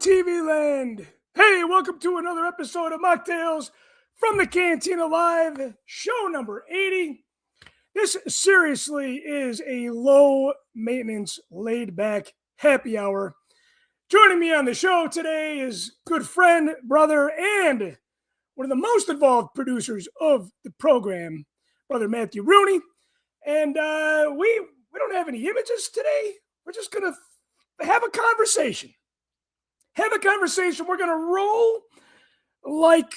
TV land. Hey, welcome to another episode of Machtails from the Cantina Live, show number 80. This seriously is a low maintenance, laid back happy hour. Joining me on the show today is good friend, brother, and one of the most involved producers of the program, Brother Matthew Rooney. And we don't have any images today. We're just going to have a conversation. We're going to roll like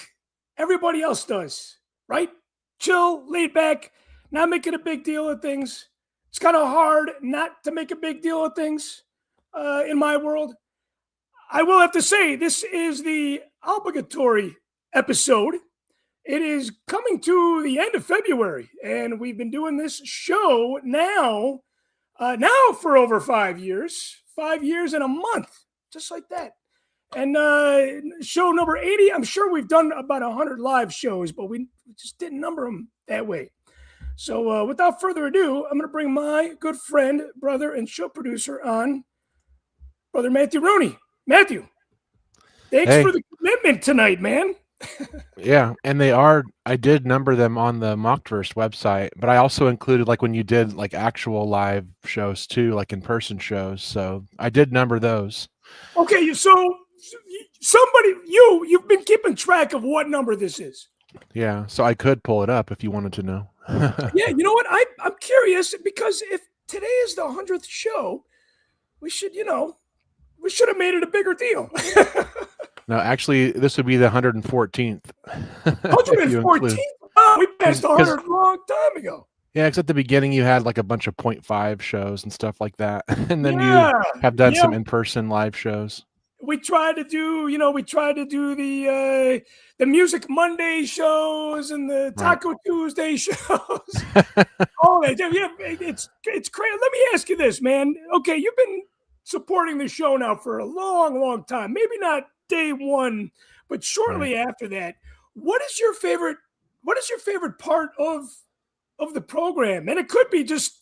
everybody else does, right? Chill, laid back, not making a big deal of things. It's kind of hard not to make a big deal of things in my world. I will have to say, this is the obligatory episode. It is coming to the end of February, and we've been doing this show now for over 5 years. 5 years and a month, just like that. And show number 80, I'm sure we've done about 100 live shows, but we just didn't number them that way. So without further ado, I'm going to bring my good friend, brother, and show producer on, Brother Matthew Rooney. Matthew, thanks for the commitment tonight, man. Yeah, and I did number them on the Mockverse website, but I also included like when you did like actual live shows too, like in-person shows. So I did number those. Okay, so you've been keeping track of what number this is. Yeah, so I could pull it up if you wanted to know. Yeah, you know what? I'm curious because if today is the 100th show, we should have made it a bigger deal. No, actually, this would be the 114th. 114th? Oh, we passed 100 a long time ago. Yeah, because at the beginning you had like a bunch of 0.5 shows and stuff like that, and then you have done some in-person live shows. We tried to do the Music Monday shows and the Taco Tuesday shows. Oh, yeah, it's crazy. Let me ask you this, man. Okay, you've been supporting the show now for a long, long time. Maybe not day one, but shortly after that. What is your favorite part of the program? And it could be just,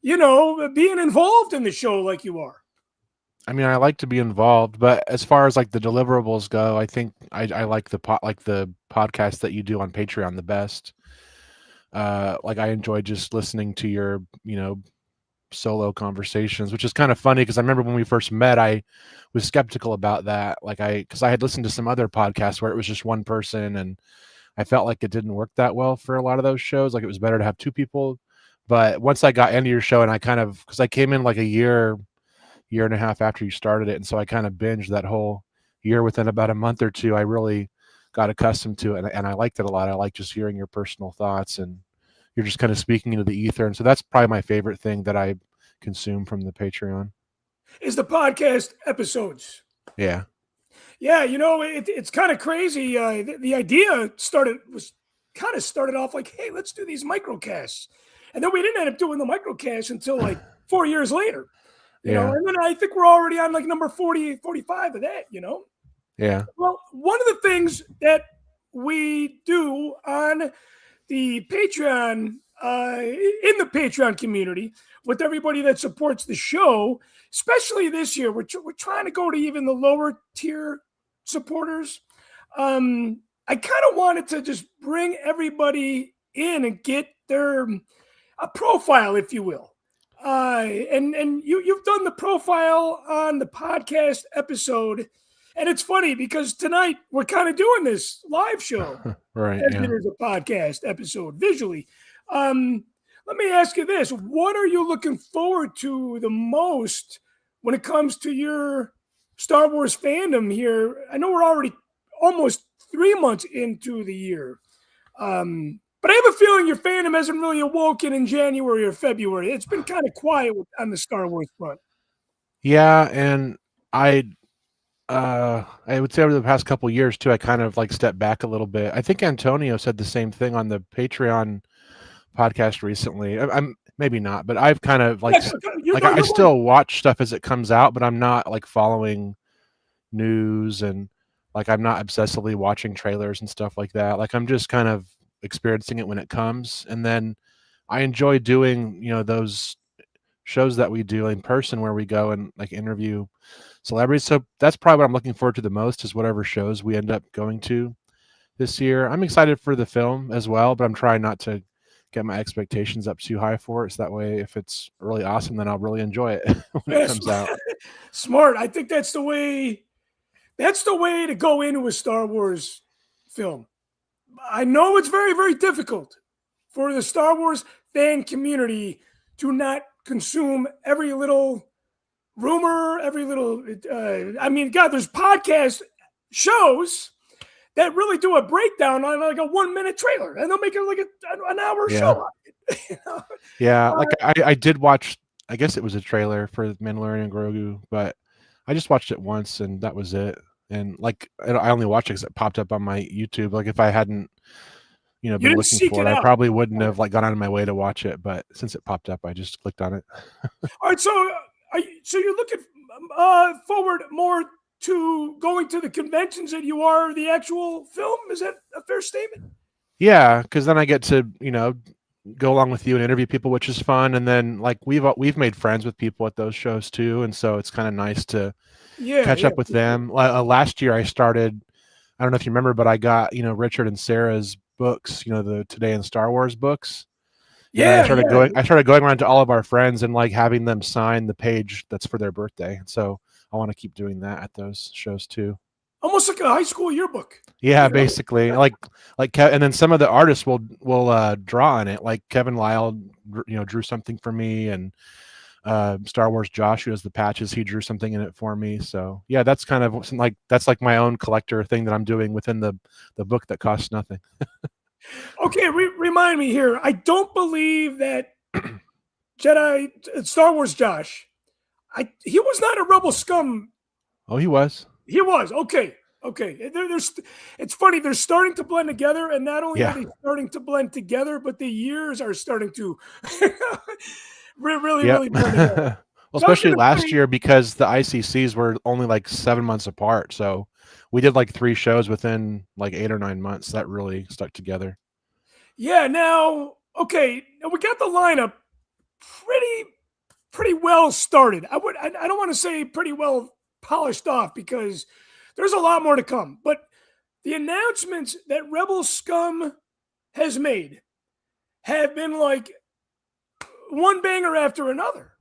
being involved in the show like you are. I mean, I like to be involved, but as far as like the deliverables go, I think I like the podcast that you do on Patreon the best. Like I enjoy just listening to your, solo conversations, which is kind of funny because I remember when we first met, I was skeptical about that. Because I had listened to some other podcasts where it was just one person, and I felt like it didn't work that well for a lot of those shows. Like it was better to have two people. But once I got into your show, and because I came in like a year and a half after you started it, and so I kind of binged that whole year within about a month or two. I really got accustomed to it, and I liked it a lot. I like just hearing your personal thoughts, and you're just kind of speaking into the ether, and so that's probably my favorite thing that I consume from the Patreon. Is the podcast episodes. Yeah, it's kind of crazy. The idea started off like, hey, let's do these microcasts, and then we didn't end up doing the microcasts until like 4 years later. You know, and then I think we're already on like number 40, 45 of that, Yeah. Well, one of the things that we do on the Patreon, in the Patreon community, with everybody that supports the show, especially this year, we're trying to go to even the lower tier supporters. I kind of wanted to just bring everybody in and get their a profile, if you will. And you've done the profile on the podcast episode, and it's funny because tonight we're kind of doing this live show, right? As it is a podcast episode visually. Let me ask you this: what are you looking forward to the most when it comes to your Star Wars fandom here? I know we're already almost 3 months into the year. But I have a feeling your fandom hasn't really awoken in January or February. It's been kind of quiet on the Star Wars front. Yeah, and I would say over the past couple of years too, I kind of like stepped back a little bit. I think Antonio said the same thing on the Patreon podcast recently. I'm maybe not, but I've kind of like I still watch stuff as it comes out, but I'm not like following news, and like I'm not obsessively watching trailers and stuff like that. Like I'm just kind of experiencing it when it comes, and then I enjoy doing those shows that we do in person where we go and like interview celebrities. So that's probably what I'm looking forward to the most is whatever shows we end up going to this year. I'm excited for the film as well, but I'm trying not to get my expectations up too high for it. So that way, if it's really awesome, then I'll really enjoy it when it Yes, comes out. smart. I think that's the way. That's the way to go into a Star Wars film. I know it's very, very difficult for the Star Wars fan community to not consume every little rumor, every little. I mean, God, there's podcast shows that really do a breakdown on like a 1 minute trailer, and they'll make it like an hour Yeah. show. You know? Yeah. Like I did watch, I guess it was a trailer for Mandalorian and Grogu, but I just watched it once and that was it. And like, I only watched it because it popped up on my YouTube. Like if I hadn't, You been didn't looking seek for it it, I out. probably wouldn't have like gone out of my way to watch it. But since it popped up, I just clicked on it. All right, so you're looking forward more to going to the conventions than you are the actual film? Is that a fair statement? Yeah, because then I get to, go along with you and interview people, which is fun. And then like we've made friends with people at those shows too, and so it's kind of nice to Yeah, catch yeah. up with them. Last year I started. I don't know if you remember, but I got Richard and Sarah's books, the Today in Star Wars books, and I Yeah, started yeah. going. I started going around to all of our friends and like having them sign the page that's for their birthday. And so I want to keep doing that at those shows too. Almost like a high school yearbook, Yeah, you know? basically, and then some of the artists will draw on it. Like Kevin Lyle, drew something for me, and Star Wars Josh, who has the patches, he drew something in it for me. So yeah, that's kind of like that's like my own collector thing that I'm doing within the book that costs nothing. Okay, remind me here. I don't believe that Jedi Star Wars Josh. He was not a Rebel Scum. Oh, he was. He was okay. Okay, it's funny. They're starting to blend together, and not only are Yeah, they starting to blend together, but the years are starting to really, yep. really blend together. Well, So I was especially going to last say, year because the ICCs were only like 7 months apart, so we did like 3 shows within like 8 or 9 months. That really stuck together. yeah. Now, okay, now we got the lineup pretty, pretty well started. I don't want to say pretty well polished off because there's a lot more to come. But the announcements that Rebel Scum has made have been like one banger after another.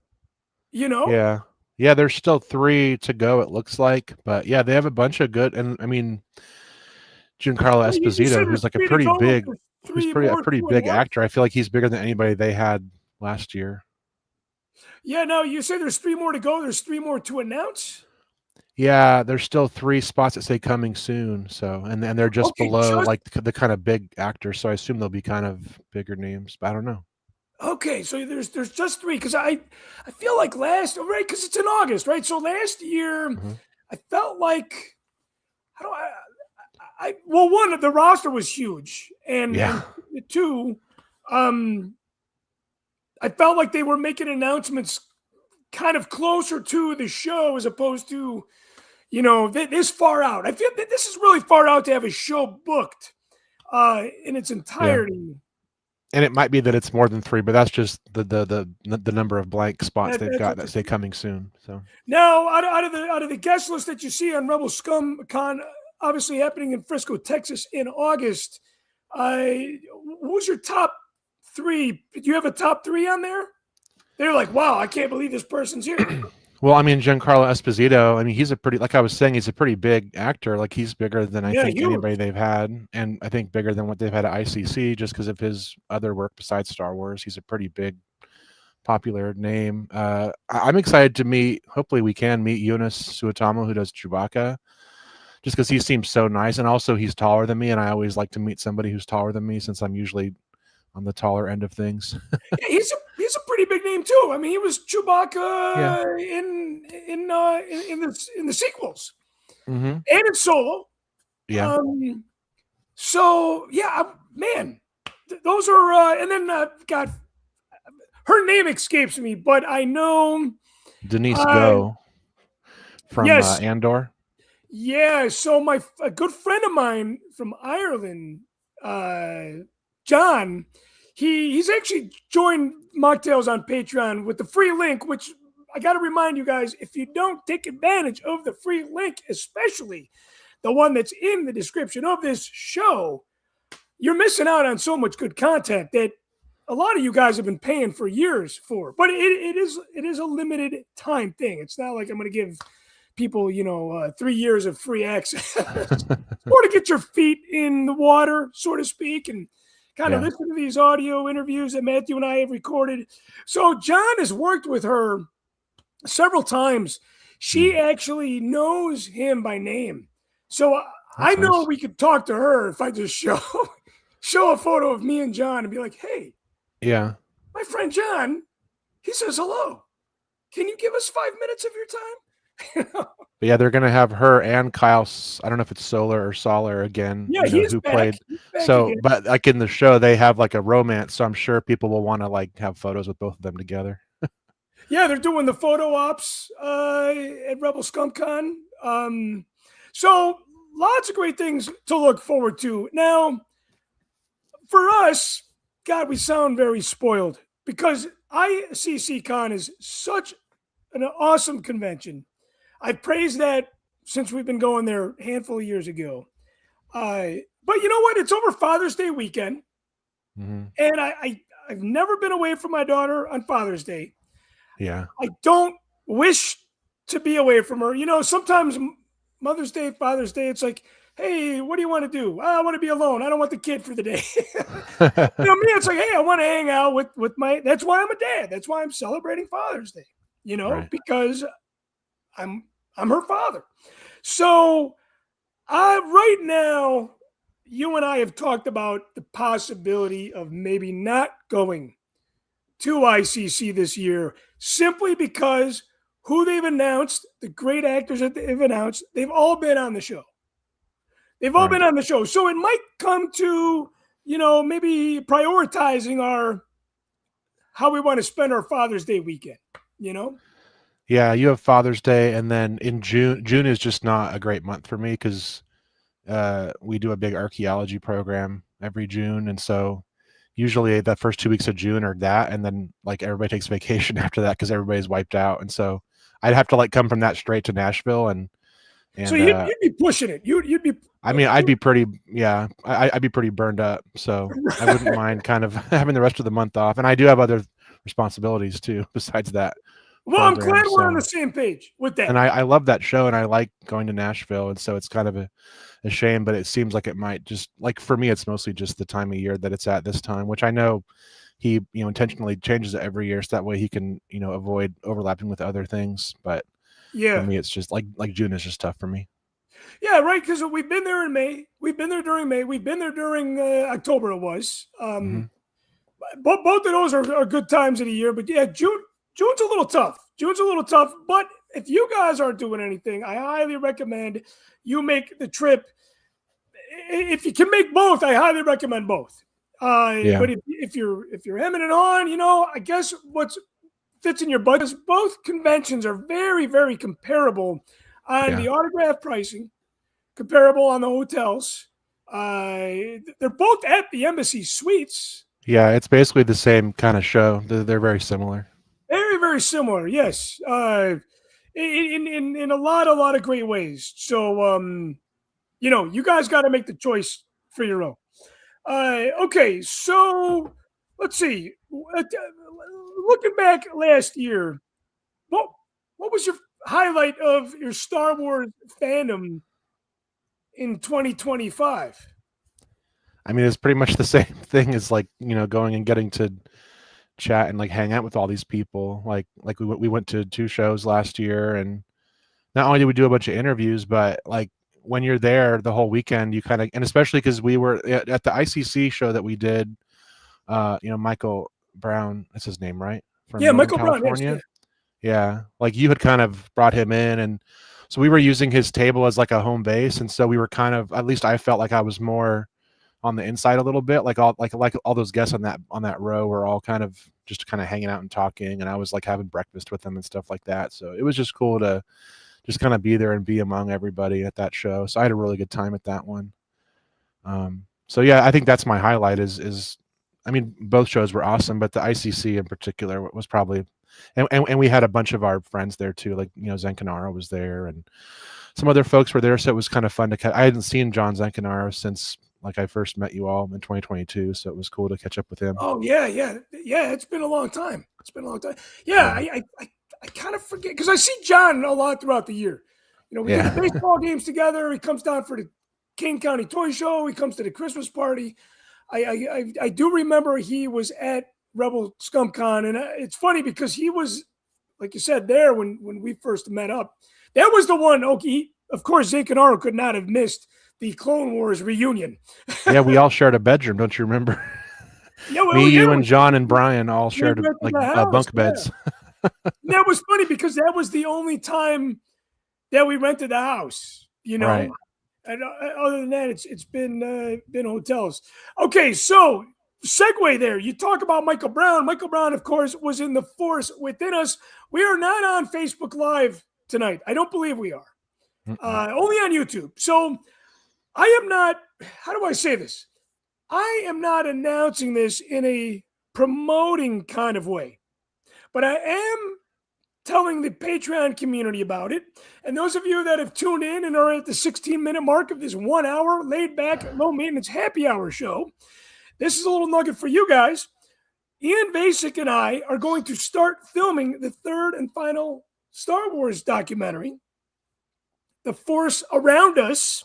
You know? Yeah. Yeah, there's still 3 to go, it looks like. But yeah, they have a bunch of good, and I mean, Giancarlo Well, you said Esposito, there's who's like a three to pretty go, but big there's who's three pretty a more pretty to big announce. actor. I feel like he's bigger than anybody they had last year. Yeah, no, you say there's three more to go. There's three more to announce. Yeah, there's still 3 spots that say coming soon. So, and they're just Okay, below just like the kind of big actors. So I assume they'll be kind of bigger names, but I don't know. okay. So there's just three because I feel like right because it's in August, right? So last year Hmm. I felt like how do I well one the roster was huge and Yeah. two um I felt like they were making announcements kind of closer to the show as opposed to this far out. I feel that this is really far out to have a show booked in its Yeah. entirety. And it might be that it's more than 3, but that's just the number of blank spots they've That's got what that say coming soon. So now out of the guest list that you see on Rebel Scum Con, obviously happening in Frisco, Texas, in August. Who's your top three? Do you have a top three on there? They're like, wow, I can't believe this person's here. well, I mean, Giancarlo Esposito, I mean, he's a pretty, like I was saying, he's a pretty big actor. Like he's bigger than I Yeah, think huge. anybody they've had, and I think bigger than what they've had at ICC just because of his other work besides Star Wars. He's a pretty big, popular name. I'm excited to meet. Hopefully, we can meet Yunus Suetamo, who does Chewbacca, just because he seems so nice, and also he's taller than me, and I always like to meet somebody who's taller than me since I'm usually on the taller end of things. Yeah, he's a pretty big name too. I mean, he was Yeah. Chewbacca in the sequels Hmm. and in Solo. Yeah. Um, so yeah, man, those are and then God, her name escapes me, but I know. Denise Uh, Go from yes, Andor. yeah. So a good friend of mine from Ireland, John, he's actually joined Mocktails on Patreon with the free link, which I got to remind you guys, if you don't take advantage of the free link, especially the one that's in the description of this show, you're missing out on so much good content that a lot of you guys have been paying for years for. But it is a limited time thing. It's not like I'm going to give people, 3 years of free access, or to get your feet in the water, so to speak, and kind of listen to these audio interviews that Matthew and I have recorded. So John has worked with her several times. She actually knows him by name. So I know nice. we could talk to her if I just show a photo of me and John and be like, hey, Yeah. my friend John, he says hello. Can you give us 5 minutes of your time? But yeah, they're gonna have her and Kyle. I don't know if it's Solar or Solar again. Yeah, he's who back. played. He's back So, again. but like in the show, they have like a romance. So I'm sure people will want to like have photos with both of them together. Yeah, they're doing the photo ops at Rebel Skunk Con. So lots of great things to look forward to. Now, for us, God, we sound very spoiled because ICC Con is such an awesome convention. I've praised that since we've been going there a handful of years ago. But you know what? It's over Father's Day weekend, and I've never been away from my daughter on Father's Day. Yeah. I don't wish to be away from her. Sometimes Mother's Day, Father's Day, it's like, hey, what do you want to do? I want to be alone. I don't want the kid for the day. Me, it's like, hey, I want to hang out with my. That's why I'm a dad. That's why I'm celebrating Father's Day. Right. Because I'm her father. So right now, you and I have talked about the possibility of maybe not going to ICC this year, simply because who they've announced, the great actors that they've announced, they've all been on the show. They've all been on the show. So it might come to, maybe prioritizing how we want to spend our Father's Day weekend, Yeah, you have Father's Day, and then in June is just not a great month for me because we do a big archaeology program every June, and so usually the first 2 weeks of June are that, and then like everybody takes vacation after that because everybody's wiped out, and so I'd have to like come from that straight to Nashville, and so you'd be pushing it. You'd be. I mean, I'd be pretty, I'd be pretty burned up, so I wouldn't mind kind of having the rest of the month off, and I do have other responsibilities too besides that. Well, I'm glad we're on the same page with that. And I love that show, and I like going to Nashville, and so it's kind of a shame, but it seems like it might just like for me, it's mostly just the time of year that it's at this time, which I know he intentionally changes it every year so that way he can avoid overlapping with other things. But for me, it's just like June is just tough for me. Yeah, right. Because we've been there in May. We've been there during May. We've been there during October. It was. Both of those are good times of the year. But yeah, June's a little tough. But if you guys aren't doing anything, I highly recommend you make the trip. If you can make both, I highly recommend both. But if you're hemming and hawing, I guess what fits in your budget is both conventions are very, very comparable on the autograph pricing, comparable on the hotels. They're both at the Embassy Suites. Yeah, it's basically the same kind of show. They're very similar. Very, very similar. Yes. In a lot of great ways. So, you guys got to make the choice for your own. Okay. So let's see. Looking back last year, what was your highlight of your Star Wars fandom in 2025? I mean, it's pretty much the same thing as like, going and getting to chat and like hang out with all these people. Like we went to 2 shows last year, and not only did we do a bunch of interviews, but like when you're there the whole weekend, you kind of, and especially because we were at the ICC show that we did, Michael Brown, that's his name, right? From Northern Michael California. Brown. Yes, yeah. Like you had kind of brought him in, and so we were using his table as like a home base. And so we were kind of, at least I felt like I was more on the inside a little bit, like all those guests on that row were all kind of just kind of hanging out and talking, and I was like having breakfast with them and stuff like that. So it was just cool to just kind of be there and be among everybody at that show. So I had a really good time at that one. So yeah, I think that's my highlight is I mean, both shows were awesome, but the ICC in particular was probably, and we had a bunch of our friends there too. Like, Zenkanaro was there, and some other folks were there, so it was kind of fun to catch. I hadn't seen John Zenkanaro since like I first met you all in 2022, so it was cool to catch up with him. Oh yeah, yeah, yeah. It's been a long time. It's been a long time. Yeah, I kind of forget because I see John a lot throughout the year. We do the baseball games together. He comes down for the King County Toy Show. He comes to the Christmas party. I do remember he was at Rebel ScumCon, and it's funny because he was, like you said, there when we first met up. That was the one. Okay, of course, Zenkanaro could not have missed the Clone Wars reunion. Yeah, we all shared a bedroom. Don't you remember? Yeah, well, Me, yeah, you, and John and Brian all shared rented the house, bunk beds. Yeah. That was funny because that was the only time that we rented the house. Right. And other than that, it's been hotels. Okay, so segue there. You talk about Michael Brown. Michael Brown, of course, was in the force within us. We are not on Facebook Live tonight. I don't believe we are. Only on YouTube. So I am not. How do I say this? I am not announcing this in a promoting kind of way, but I am telling the Patreon community about it. And those of you that have tuned in and are at the 16-minute mark of this 1 hour laid back, low maintenance happy hour show, this is a little nugget for you guys. Ian Basic and I are going to start filming the third and final Star Wars documentary, The Force Around Us.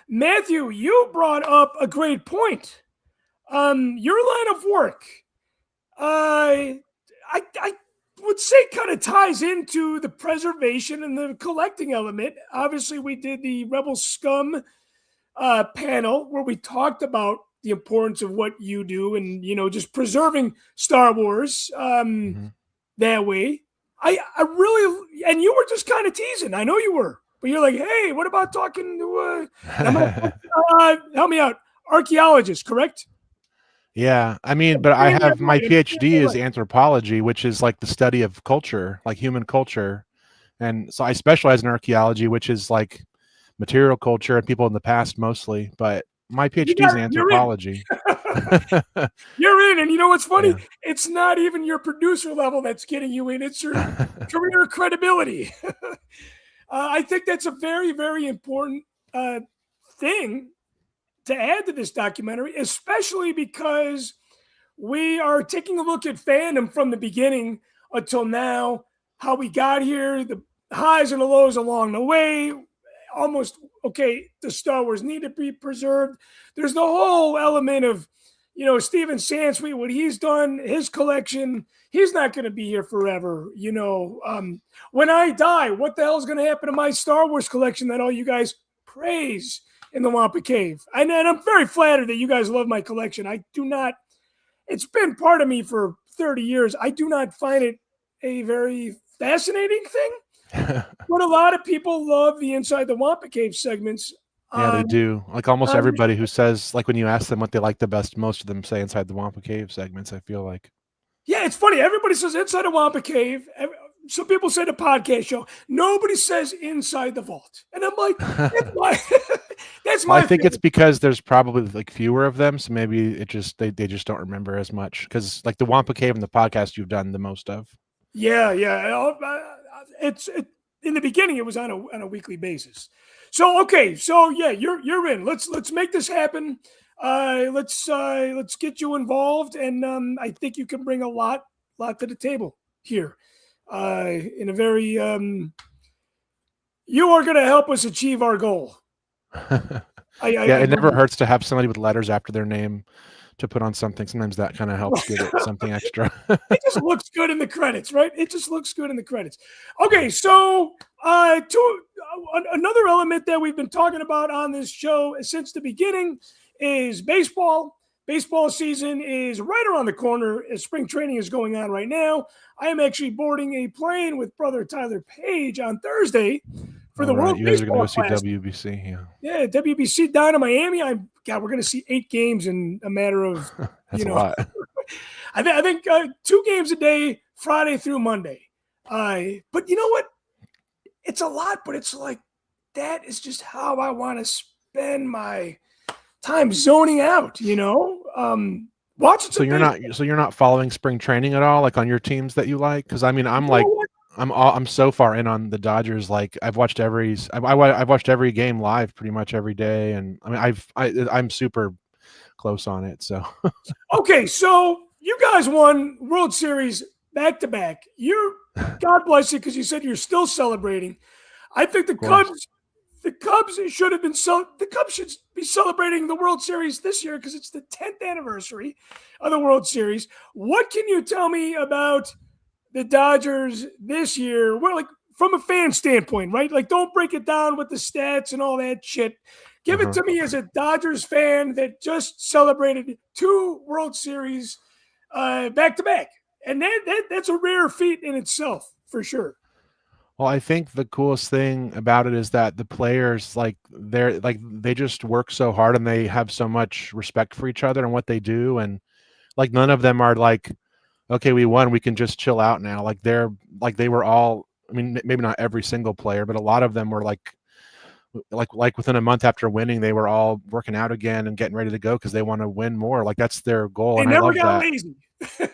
Matthew, you brought up a great point. Your line of work, I would say, kind of ties into the preservation and the collecting element. Obviously, we did the Rebel Scum panel where we talked about the importance of what you do and, just preserving Star Wars that way. I really, and you were just kind of teasing. I know you were, but you're like, hey, what about talking to, help me out, archaeologist, correct? Yeah, I mean, but I have my PhD is anthropology, which is like the study of culture, like human culture. And so I specialize in archaeology, which is like material culture and people in the past mostly, but my PhD is in anthropology. You're in, and you know what's funny? Yeah. It's not even your producer level that's getting you in. It's your career credibility. I think that's a very, very important thing to add to this documentary, especially because we are taking a look at fandom from the beginning until now, how we got here, the highs and the lows along the way. Almost, okay, the Star Wars need to be preserved. There's the whole element of, Steven Sansweet, what he's done, his collection, he's not going to be here forever. When I die, what the hell is going to happen to my Star Wars collection that all you guys praise in the Wampa Cave? And I'm very flattered that you guys love my collection. I do not, it's been part of me for 30 years. I do not find it a very fascinating thing. But a lot of people love the Inside the Wampa Cave segments. Yeah, they do. Like almost everybody who says, like when you ask them what they like the best, most of them say Inside the Wampa Cave segments, I feel like. Yeah, it's funny. Everybody says Inside the Wampa Cave. Some people say the podcast show. Nobody says Inside the Vault. And I'm like, that's my I think it's because there's probably like fewer of them. So maybe it just, they just don't remember as much. Because like the Wampa Cave and the podcast you've done the most of. Yeah. It's in the beginning, it was on a weekly basis. So, okay. So yeah, you're in. Let's make this happen. Let's get you involved. And I think you can bring a lot to the table here. In a very, you are going to help us achieve our goal. It never hurts to have somebody with letters after their name to put on something. Sometimes that kind of helps give it something extra. It just looks good in the credits, right? It just looks good in the credits. Okay, so another element that we've been talking about on this show since the beginning is baseball. Baseball season is right around the corner as spring training is going on right now. I am actually boarding a plane with brother Tyler Page on Thursday for the World Baseball. You guys are going to go see WBC, yeah, WBC down in Miami. We're going to see 8 games in a matter of, That's a lot. I think 2 games a day, Friday through Monday. But you know what? It's a lot, but it's like that is just how I want to spend my time zoning out. Watching So some baseball. you're not following spring training at all, like on your teams that you like? Because I mean, You know what? I'm so far in on the Dodgers. Like I've watched every game live pretty much every day, and I mean I'm super close on it. So Okay, so you guys won World Series back to back. You're God bless you because you said you're still celebrating. I think of course. The Cubs should have been the Cubs should be celebrating the World Series this year because it's the 10th anniversary of the World Series. What can you tell me about the Dodgers this year? Well, like from a fan standpoint, right? Like, don't break it down with the stats and all that shit. Give it Uh-huh. to me as a Dodgers fan that just celebrated two World Series back to back, and that's a rare feat in itself for sure. Well, I think the coolest thing about it is that the players they just work so hard and they have so much respect for each other and what they do, and like none of them are like, okay, we won, we can just chill out now. Like they were all. I mean, maybe not every single player, but a lot of them were like within a month after winning, they were all working out again and getting ready to go because they want to win more. Like that's their goal, They and I never love got that lazy.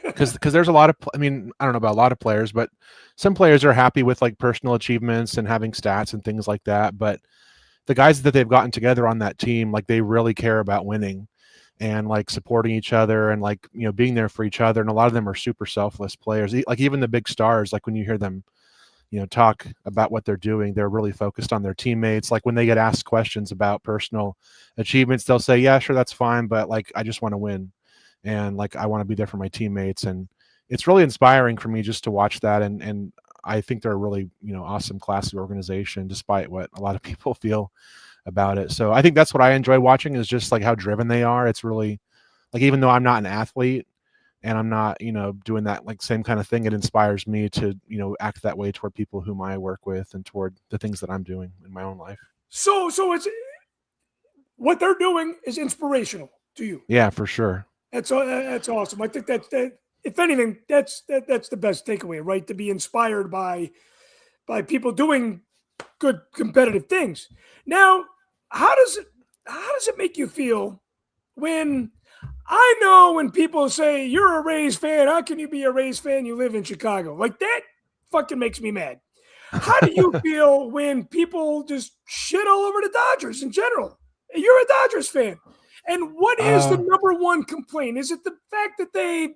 because there's a lot of I mean, I don't know about a lot of players, but some players are happy with like personal achievements and having stats and things like that. But the guys that they've gotten together on that team, like they really care about winning and like supporting each other and like being there for each other. And a lot of them are super selfless players. Like even the big stars, like when you hear them talk about what they're doing, they're really focused on their teammates. Like when they get asked questions about personal achievements, they'll say, yeah, sure, that's fine, but like I just want to win, and like I want to be there for my teammates. And it's really inspiring for me just to watch that. And I think they're a really awesome, classy organization, despite what a lot of people feel about it. So I think that's what I enjoy watching, is just like how driven they are. It's really like, even though I'm not an athlete and I'm not, doing that like same kind of thing, it inspires me to, act that way toward people whom I work with and toward the things that I'm doing in my own life. So it's what they're doing is inspirational to you. Yeah, for sure. That's awesome. I think that if anything, that's the best takeaway, right? To be inspired by people doing good competitive things. Now, how does it make you feel when I know when people say you're a Rays fan, how can you be a Rays fan? You live in Chicago. Like that fucking makes me mad. How do you feel when people just shit all over the Dodgers in general? You're a Dodgers fan. And what is the uh number one complaint? Is it the fact that they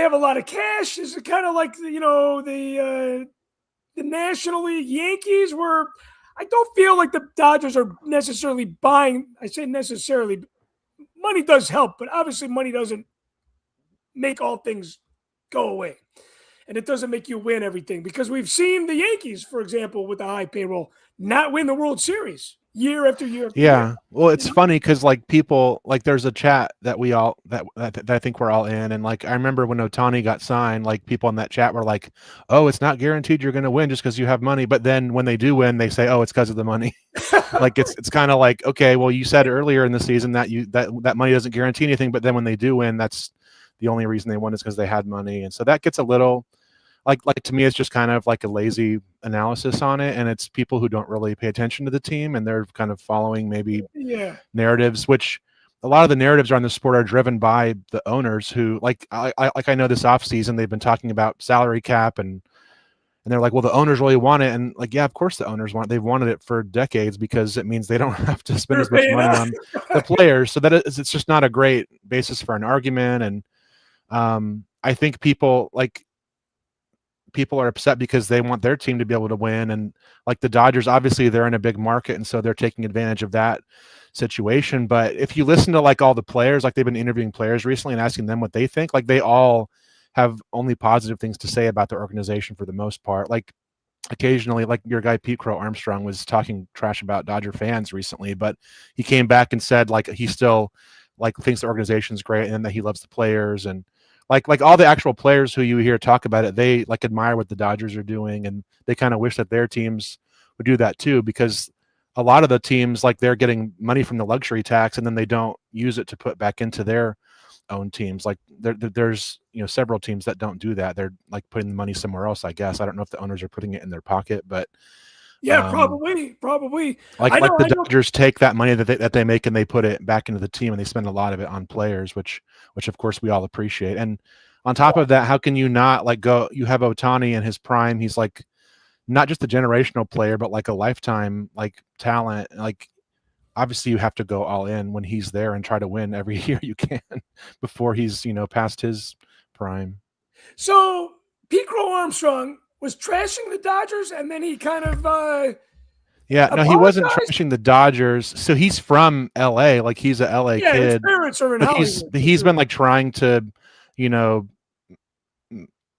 have a lot of cash? Is it kind of like the National League Yankees, where I don't feel like the Dodgers are necessarily buying. I say necessarily, money does help, but obviously money doesn't make all things go away. And it doesn't make you win everything, because we've seen the Yankees, for example, with the high payroll, not win the World Series year after year after year. yeah, well, You it's know? funny because like people, like there's a chat that we all that I think we're all in, and like I remember when Otani got signed, like people in that chat were like, oh, it's not guaranteed you're going to win just because you have money, but then when they do win, they say, oh, it's because of the money. Like it's kind of like, okay, well, you said earlier in the season that that money doesn't guarantee anything, but then when they do win, that's the only reason they won is because they had money. And so that gets a little like to me, it's just kind of like a lazy analysis on it, and it's people who don't really pay attention to the team, and they're kind of following maybe Yeah. narratives, which a lot of the narratives around the sport are driven by the owners who I know this offseason they've been talking about salary cap, and they're like, well, the owners really want it. And like, yeah, of course the owners want it. They've wanted it for decades because it means they don't have to spend They're as much paying money out. on the players. So that it's just not a great basis for an argument. And I think people are upset because they want their team to be able to win. And like the Dodgers, obviously they're in a big market, and so they're taking advantage of that situation. But if you listen to like all the players, like they've been interviewing players recently and asking them what they think, like they all have only positive things to say about their organization for the most part. Like occasionally, like your guy Pete Crow Armstrong was talking trash about Dodger fans recently, but he came back and said like he still like thinks the organization's great and that he loves the players. And like all the actual players who you hear talk about it, they like admire what the Dodgers are doing, and they kind of wish that their teams would do that too, because a lot of the teams, like they're getting money from the luxury tax and then they don't use it to put back into their own teams. Like there's several teams that don't do that. They're like putting the money somewhere else, I guess. I don't know if the owners are putting it in their pocket, but Yeah, probably. Like I the know. Dodgers take that money that they make and they put it back into the team, and they spend a lot of it on players, which of course we all appreciate. And on top of that, how can you not like go? You have Otani in his prime. He's like not just a generational player, but like a lifetime like talent. Like obviously you have to go all in when he's there and try to win every year you can before he's past his prime. So Pete Crow Armstrong was trashing the Dodgers, and then he kind of Yeah, no, he wasn't apologized. trashing the Dodgers. So he's from LA, like he's a LA Yeah, his kid, parents are in but he's Hollywood for he's sure. been like trying to, you know,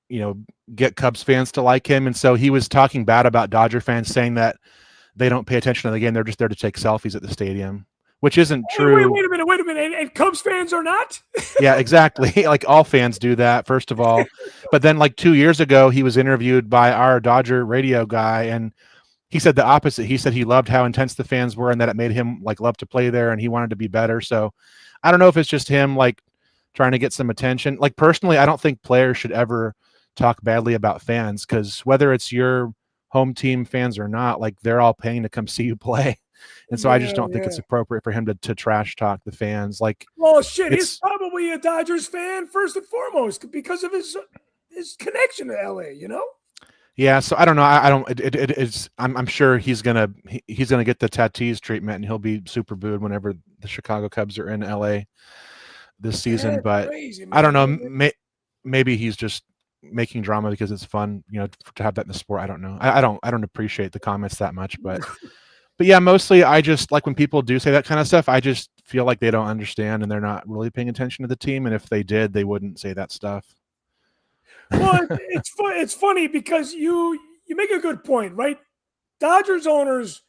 you know, get Cubs fans to like him, and so he was talking bad about Dodger fans, saying that they don't pay attention to the game; they're just there to take selfies at the stadium, which isn't true. Wait a minute. And Cubs fans are not? Yeah, exactly. Like all fans do that, first of all. But then, like 2 years ago, he was interviewed by our Dodger radio guy, and he said the opposite. He said he loved how intense the fans were and that it made him like love to play there and he wanted to be better. So I don't know if it's just him like trying to get some attention. Like personally, I don't think players should ever talk badly about fans, because whether it's your home team fans or not, like they're all paying to come see you play. And so I just Yeah, don't think yeah. it's appropriate for him to trash talk the fans. Like Well, shit, he's it's probably a Dodgers fan first and foremost because of his connection to LA. You know? yeah, so I don't know. I don't. It's. I'm sure he's gonna get the Tatis treatment, and he'll be super booed whenever the Chicago Cubs are in LA this season. That's But crazy, I don't man. know. Maybe he's just making drama because it's fun, to have that in the sport. I don't know. I don't appreciate the comments that much, but yeah, mostly I just like when people do say that kind of stuff. I just feel like they don't understand and they're not really paying attention to the team. And if they did, they wouldn't say that stuff. Well, it's funny because you make a good point, right? Dodgers owners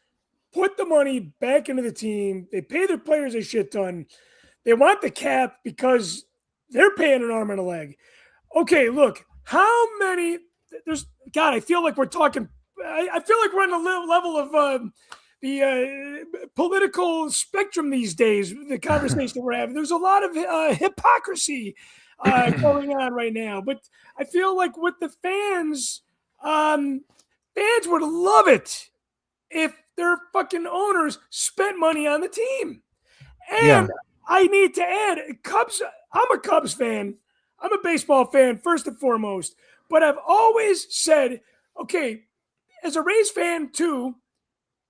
put the money back into the team. They pay their players a shit ton. They want the cap because they're paying an arm and a leg. Okay, look, how many? There's God. I feel like we're talking. I feel like we're on the level of the political spectrum these days. The conversation we're having. There's a lot of hypocrisy going on right now. But I feel like with the fans, fans would love it if their fucking owners spent money on the team. Yeah. And I need to add, Cubs. I'm a Cubs fan. I'm a baseball fan first and foremost. But I've always said, okay, as a Rays fan too,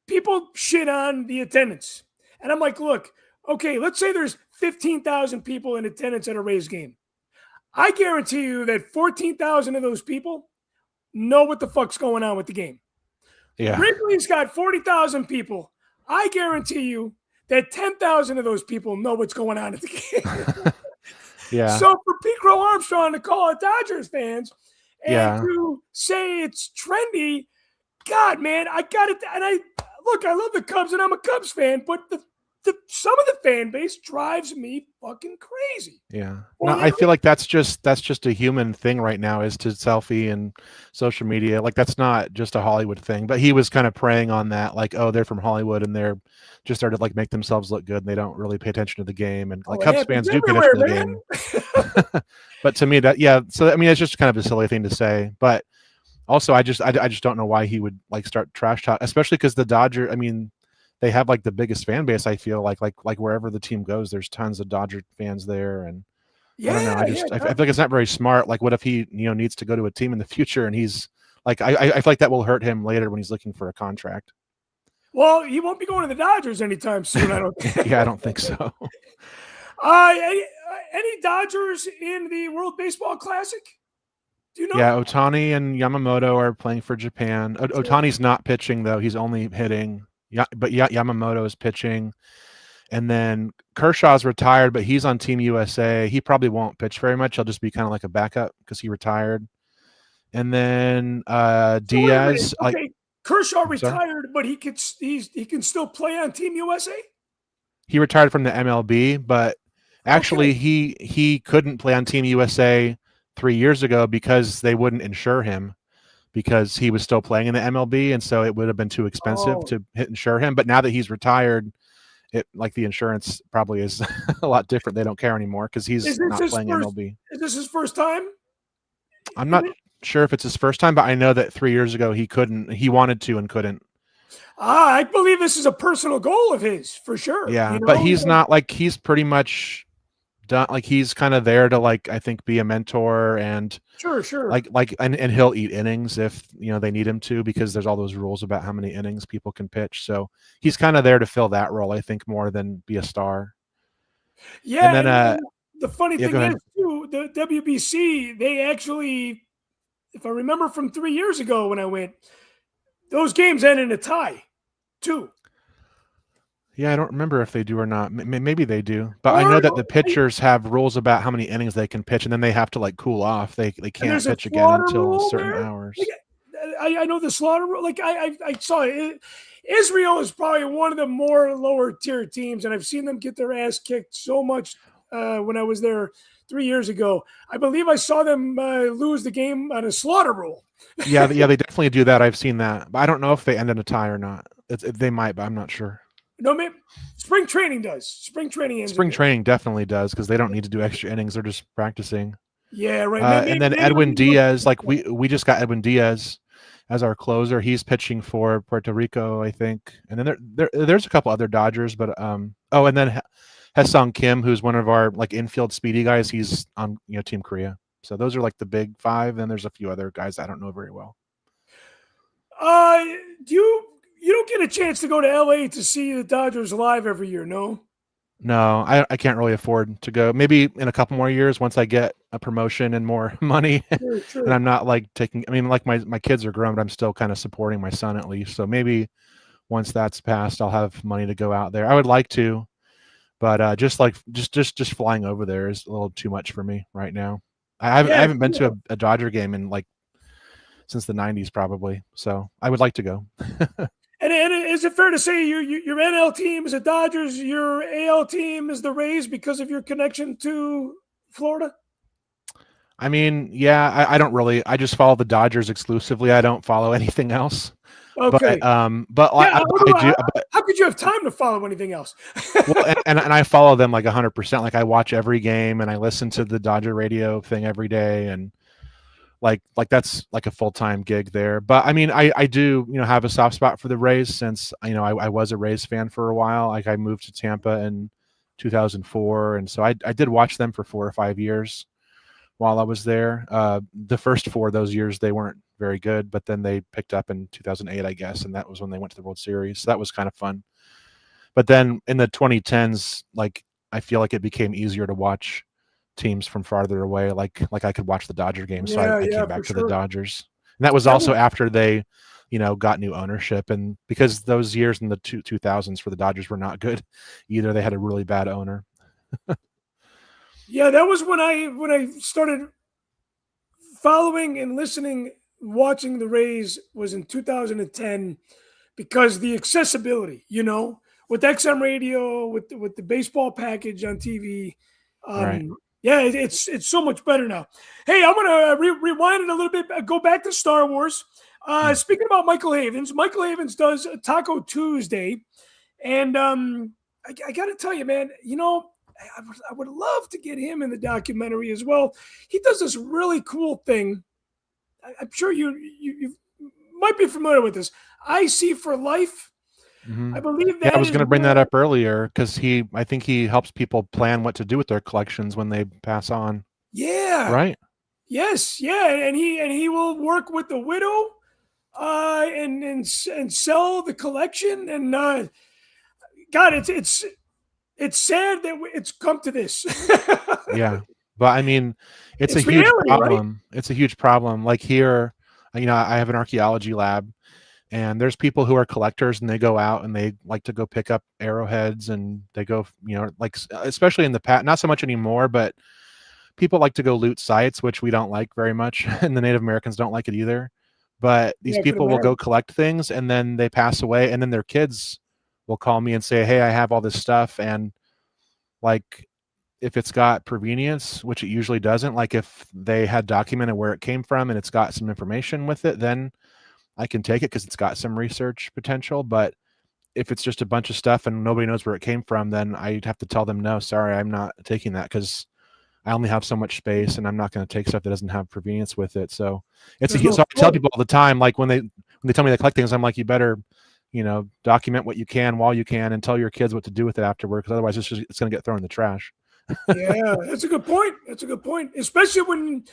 people shit on the attendance. And I'm like, look, okay, let's say there's 15,000 people in attendance at a Rays game. I guarantee you that 14,000 of those people know what the fuck's going on with the game. Yeah. Wrigley's got 40,000 people. I guarantee you that 10,000 of those people know what's going on at the game. Yeah. So for Pete Crow Armstrong to call it Dodgers fans and Yeah. to say it's trendy, God, man, I got it. And I love the Cubs and I'm a Cubs fan, but some of the fan base drives me fucking crazy. Yeah. No, Well, I feel like that's just a human thing right now, is to selfie and social media. Like that's not just a Hollywood thing. But he was kind of preying on that, like, oh, they're from Hollywood and they're just there to like make themselves look good and they don't really pay attention to the game. And like it Cubs happens fans do pay everywhere, attention to the man. game. But to me so I mean it's just kind of a silly thing to say. But also I just don't know why he would like start trash talk, especially because the Dodger, I mean, they have like the biggest fan base. I feel like wherever the team goes, there's tons of Dodger fans there, and I don't know. I feel like it's not very smart. Like, what if he needs to go to a team in the future, and he's like, I feel like that will hurt him later when he's looking for a contract. Well, he won't be going to the Dodgers anytime soon, I don't think. Yeah, I don't think so. Any Dodgers in the World Baseball Classic? Do you know? Yeah, Otani and Yamamoto are playing for Japan. Otani's not pitching though; he's only hitting. Yeah, but Yamamoto is pitching, and then Kershaw's retired, but he's on Team USA. He probably won't pitch very much. He'll just be kind of like a backup because he retired. And then Diaz, okay, Kershaw sorry? retired, but he can still play on Team USA. He retired from the MLB, but actually Okay. he couldn't play on Team USA 3 years ago because they wouldn't insure him, because he was still playing in the MLB, and so it would have been too expensive to insure him. But now that he's retired, the insurance probably is a lot different. They don't care anymore because he's not playing MLB. Is this his first time? I'm not sure if it's his first time, but I know that 3 years ago he couldn't. He wanted to and couldn't I believe this is a personal goal of his for sure. Yeah, but he's not like he's pretty much done. Like he's kind of there to like I think be a mentor and Sure. and he'll eat innings if they need him to because there's all those rules about how many innings people can pitch. So he's kind of there to fill that role, I think, more than be a star. And Yeah, then and the funny yeah, go thing is ahead. too, the WBC, they actually, if I remember from 3 years ago when I went, those games end in a tie, too. Yeah, I don't remember if they do or not. Maybe they do, but I Or know that the pitchers have rules about how many innings they can pitch, and then they have to like cool off. They and can't there's a pitch again slaughter until rule certain there. Like, hours. I know the slaughter rule. Like I saw it. Israel is probably one of the more lower tier teams, and I've seen them get their ass kicked so much when I was there 3 years ago. I believe I saw them lose the game on a slaughter rule. Yeah, they definitely do that. I've seen that, but I don't know if they end in a tie or not. They might, but I'm not sure. No, maybe spring training does. Spring training ends in Spring there. training definitely does because they don't need to do extra innings; they're just practicing. Yeah, right. And then Maybe Edwin we look Diaz, like at we just got Edwin Diaz as our closer. He's pitching for Puerto Rico, I think. And then there's a couple other Dodgers, but and then Haesung Kim, who's one of our like infield speedy guys. He's on Team Korea. So those are like the big five. Then there's a few other guys I don't know very well. Do you don't get a chance to go to LA to see the Dodgers live every year, no? No, I can't really afford to go. Maybe in a couple more years once I get a promotion and more money and Sure. I'm not like taking I mean like my kids are grown, but I'm still kind of supporting my son at least. So maybe once that's passed, I'll have money to go out there. I would like to, but just flying over there is a little too much for me right now. I Yeah, haven't been to a Dodger game in like since the 90s probably. So I would like to go. And is it fair to say your NL team is the Dodgers, your AL team is the Rays because of your connection to Florida? I mean, yeah, I don't really. I just follow the Dodgers exclusively. I don't follow anything else. Okay. But Yeah. I do. How could you have time to follow anything else? Well, and I follow them like 100%. Like I watch every game and I listen to the Dodger radio thing every day, and like that's like a full-time gig there. But I mean, I do have a soft spot for the Rays since I was a Rays fan for a while. Like I moved to Tampa in 2004, and so I did watch them for 4 or 5 years while I was there. The first 4 of those years they weren't very good, but then they picked up in 2008, I guess, and that was when they went to the World Series. So that was kind of fun. But then in the 2010s, like I feel like it became easier to watch teams from farther away. Like I could watch the Dodger games, so I Yeah, came for back to the sure. Dodgers. And that was also after they, got new ownership, and because those years in the 2000s for the Dodgers were not good either. They had a really bad owner. Yeah, that was when I started following and listening, watching the Rays was in 2010 because the accessibility, with XM radio, with the baseball package on TV. Right. Yeah, it's so much better now. Hey, I'm gonna rewind it a little bit. Go back to Star Wars. Speaking about Michael Havens does Taco Tuesday, and I got to tell you, man, I would love to get him in the documentary as well. He does this really cool thing. I'm sure you might be familiar with this. I See for Life. Mm-hmm. I believe Yeah, I that was is going to bring that up earlier because I think he helps people plan what to do with their collections when they pass on. Yeah. Right. Yes. Yeah. And he will work with the widow, and sell the collection. And God, it's sad that it's come to this. Yeah, but I mean, it's a It's huge reality, right? problem. It's a huge problem. Like here, I have an archaeology lab, and there's people who are collectors, and they go out and they like to go pick up arrowheads, and they go, like especially in the past, not so much anymore, but people like to go loot sites, which we don't like very much, and the Native Americans don't like it either. But these Yeah, I could people will go imagine. collect things, and then they pass away, and then their kids will call me and say, "Hey, I have all this stuff," and like if it's got provenience, which it usually doesn't, like if they had documented where it came from and it's got some information with it, then I can take it because it's got some research potential. But if it's just a bunch of stuff and nobody knows where it came from, then I'd have to tell them, no, sorry, I'm not taking that because I only have so much space and I'm not going to take stuff that doesn't have provenience with it. So There's no so I tell story. people all the time, like when they tell me they collect things, I'm like, you better document what you can while you can, and tell your kids what to do with it afterward, because otherwise it's going to get thrown in the trash. Yeah, that's a good point. That's a good point, especially when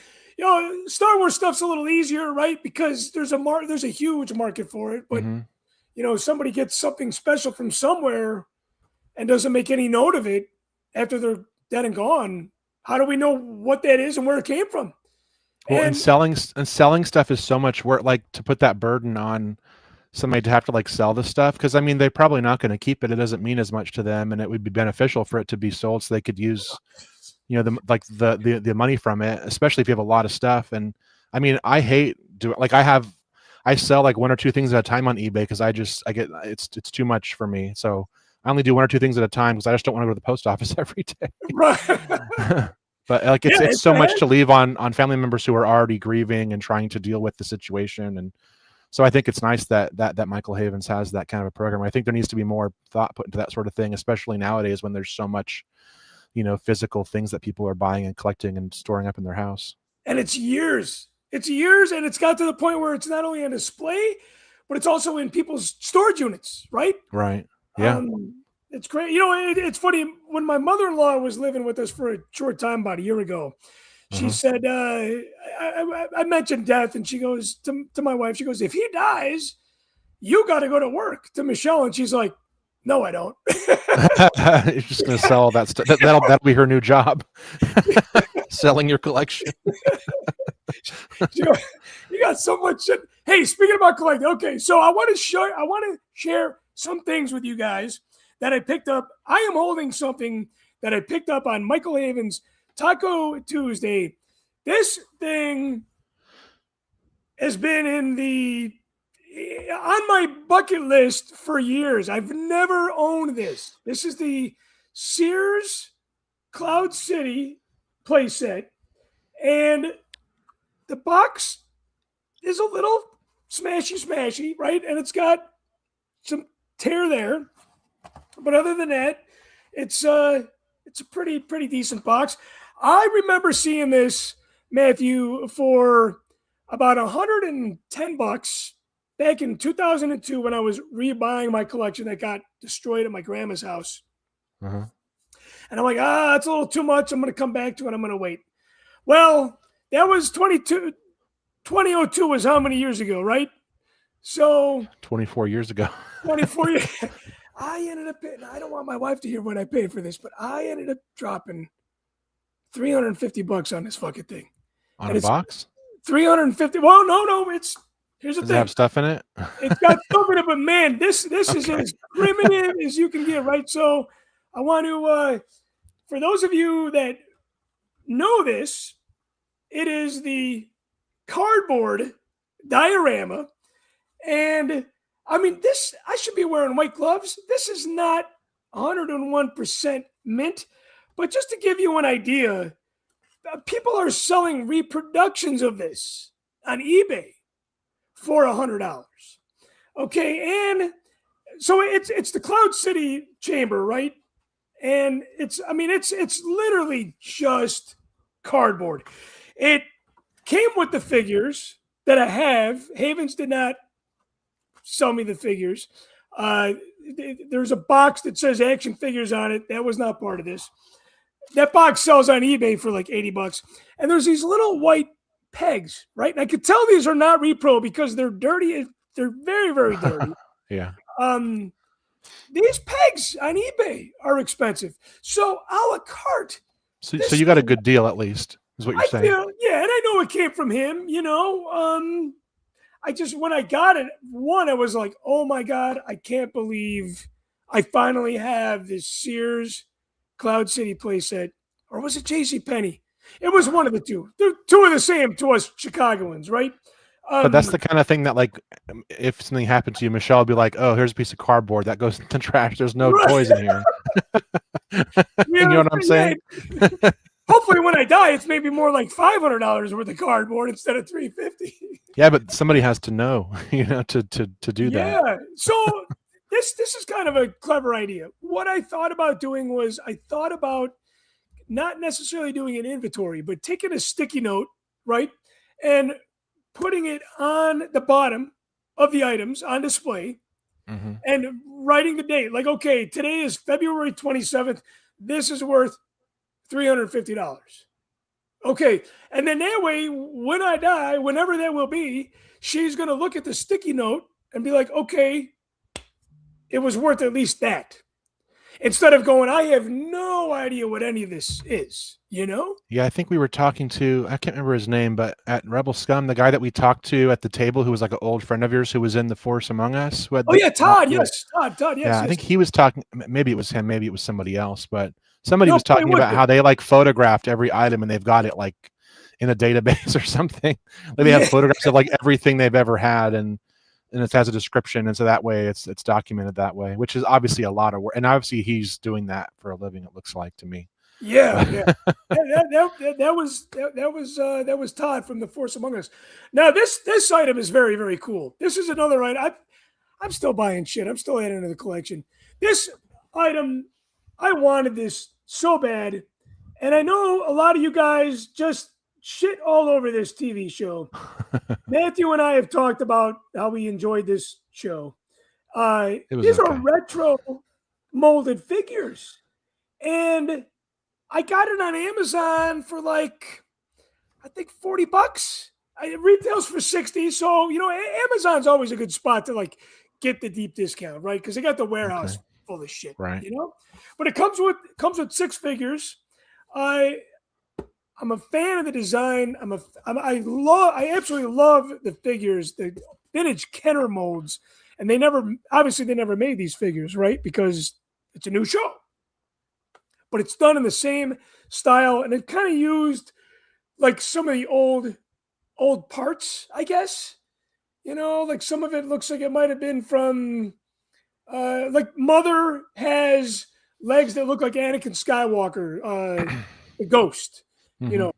Star Wars stuff's a little easier, right? Because there's a huge market for it, but Mm-hmm. Somebody gets something special from somewhere and doesn't make any note of it after they're dead and gone. How do we know what that is and where it came from? Well, and And selling stuff is so much work. Like, to put that burden on somebody to have to like sell the stuff, because I mean they're probably not going to keep it. It doesn't mean as much to them, and it would be beneficial for it to be sold so they could use the money from it, especially if you have a lot of stuff. And I mean, I hate I sell like one or two things at a time on eBay, because I get it's too much for me. So I only do one or two things at a time, because I just don't want to go to the post office every day. right. But like Yeah, it's so bad. much to leave on family members who are already grieving and trying to deal with the situation. And so I think it's nice that Michael Havens has that kind of a program. I think there needs to be more thought put into that sort of thing, especially nowadays when there's so much, physical things that people are buying and collecting and storing up in their house. And it's years. It's years, and it's got to the point where it's not only on display, but it's also in people's storage units, right? Right. Yeah. It's great. It's funny. When my mother-in-law was living with us for a short time, about a year ago, she said, I mentioned death, and she goes to my wife, she goes, if he dies, you got to go to work, to Michelle. And she's like, no, I don't. You're just going to sell that stuff. That'll be her new job. Selling your collection. You got so much shit. Hey, speaking about collecting, okay, so I want to share some things with you guys that I picked up. I am holding something that I picked up on Michael Havens' Taco Tuesday. This thing has been on my bucket list for years. I've never owned this. This is the Sears Cloud City playset, and the box is a little smashy, right? And it's got some tear there, but other than that, it's a pretty decent box. I remember seeing this, Matthew, for about $110 back in 2002 when I was rebuying my collection that got destroyed at my grandma's house. Uh-huh. And I'm like, it's a little too much. I'm going to come back to it. I'm going to wait. Well, that was 2002 was how many years ago, right? So 24 years ago. 24 years. I ended up paying, I don't want my wife to hear what I paid for this, but I ended up dropping $350 on this fucking thing. On a box? 350. Well, no, here's the thing. Does it have stuff in it? It's got stuff in it, but man, this is as primitive as you can get, right? So I want to, for those of you that know this, it is the cardboard diorama. And I mean, I should be wearing white gloves. This is not 101% mint, but just to give you an idea, people are selling reproductions of this on eBay for $100. Okay, and so it's the Cloud City chamber, right? And it's literally just cardboard. It came with the figures that I have. Havens did not sell me the figures. There's a box that says action figures on it. That was not part of this. That box sells on eBay for like $80. And there's these little white pegs, right? And I could tell these are not repro because they're dirty. They're very, very dirty. Yeah. These pegs on eBay are expensive. So a la carte. So you got a good deal at least, is what you're saying. Yeah, and I know it came from him, when I got it, I was like, oh my God, I can't believe I finally have this Sears Cloud City playset. Or was it JCPenney? It was one of the two. They're two of the same to us Chicagoans, right? But that's the kind of thing that, like, if something happened to you, Michelle would be like, oh, here's a piece of cardboard that goes in the trash. There's no toys in here. You know what I'm saying? Hopefully when I die, it's maybe more like $500 worth of cardboard instead of $350. Yeah, but somebody has to know, to do that. Yeah. So this is kind of a clever idea. What I thought about doing was I thought about not necessarily doing an inventory, but taking a sticky note, right? And putting it on the bottom of the items on display Mhm. and writing the date. Like, okay, today is February 27th. This is worth $350. Okay. And then that way, when I die, whenever that will be, she's going to look at the sticky note and be like, okay, it was worth at least that. Instead of going, I have no idea what any of this is, you know? Yeah, I think we were talking to I can't remember his name, but at Rebel Scum, the guy that we talked to at the table who was like an old friend of yours who was in The Force Among Us, who had Oh, the yeah, not Todd. the Yes. Todd. Yes. yeah, I Yes. think he was talking maybe it was him, maybe it was somebody else, but somebody No, was it talking was about him. how they, like, photographed every item and they've got it, like, in a database or something. Like, they have Yeah. photographs of, like, everything they've ever had, and it has a description, and so that way it's documented that way, which is obviously a lot of work, and obviously he's doing that for a living, it looks like to me. Yeah. But Yeah. That was Todd from The Force Among Us. Now this item is very, very cool. This is another item. I'm still buying shit. I'm still adding to the collection. This item, I wanted this so bad, and I know a lot of you guys just shit all over this TV show. Matthew and I have talked about how we enjoyed this show. it was These are okay. retro molded figures, and I got it on Amazon for like, I think $40. It retails for 60. So, Amazon's always a good spot to like get the deep discount, right? Because they got the Okay. warehouse full of shit, Right. But it comes with 6 figures. I I'm a fan of the design. I absolutely love the figures, the vintage Kenner molds, and they never made these figures, right? Because it's a new show, but it's done in the same style, and it kind of used like some of the old parts, I guess. Like some of it looks like it might have been from like Mother has legs that look like Anakin Skywalker, the ghost, you Mhm. know.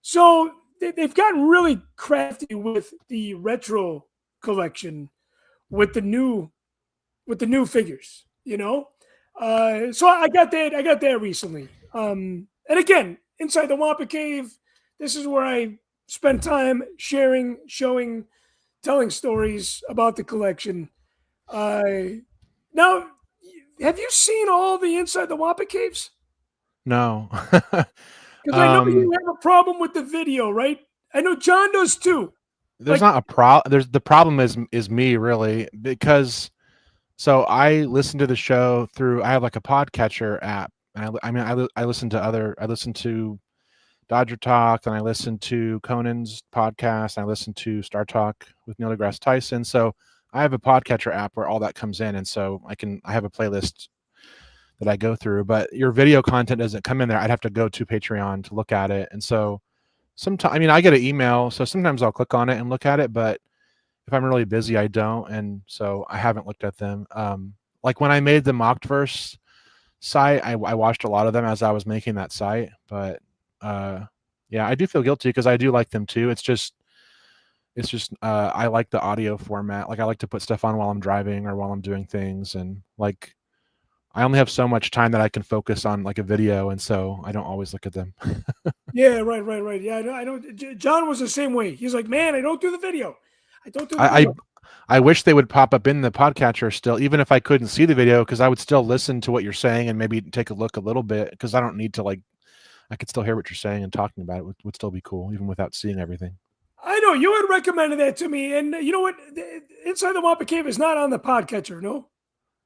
So they've gotten really crafty with the retro collection, with the new figures, So I got that. I got that recently. And again, inside the Wampa Cave, this is where I spend time sharing, showing, telling stories about the collection. Now, have you seen all the inside the Wampa Caves? No. Because I know Um, you have a problem with the video, right? I know John does too. there's Like, not a there's the problem is me really because so I listen to the show through I have like a podcatcher app. And I listen to I listen to Dodger Talk and I listen to Conan's podcast and I listen to Star Talk with Neil deGrasse Tyson. So I have a podcatcher app where all that comes in, and so I have a playlist that I go through. But your video content doesn't come in there. I'd have to go to Patreon to look at it, and so sometimes I get an email, so sometimes I'll click on it and look at it, but if I'm really busy, I don't, and so I haven't looked at them. Like when I made the Mockverse site, I watched a lot of them as I was making that site, but uh, yeah, I do feel guilty because I do like them too. It's just I like the audio format. Like I like to put stuff on while I'm driving or while I'm doing things, and like I only have so much time that I can focus on like a video, and so I don't always look at them. yeah, right. Yeah, I know. John was the same way. He's like, man, I don't do the video. I don't do the I, I video. I wish they would pop up in the podcatcher still, even if I couldn't see the video, because I would still listen to what you're saying and maybe take a look a little bit. Because I don't need to like, I could still hear what you're saying and talking about it would still be cool, even without seeing everything. I know you had recommended that to me, and you know what? Inside the Wampa Cave is not on the podcatcher, no.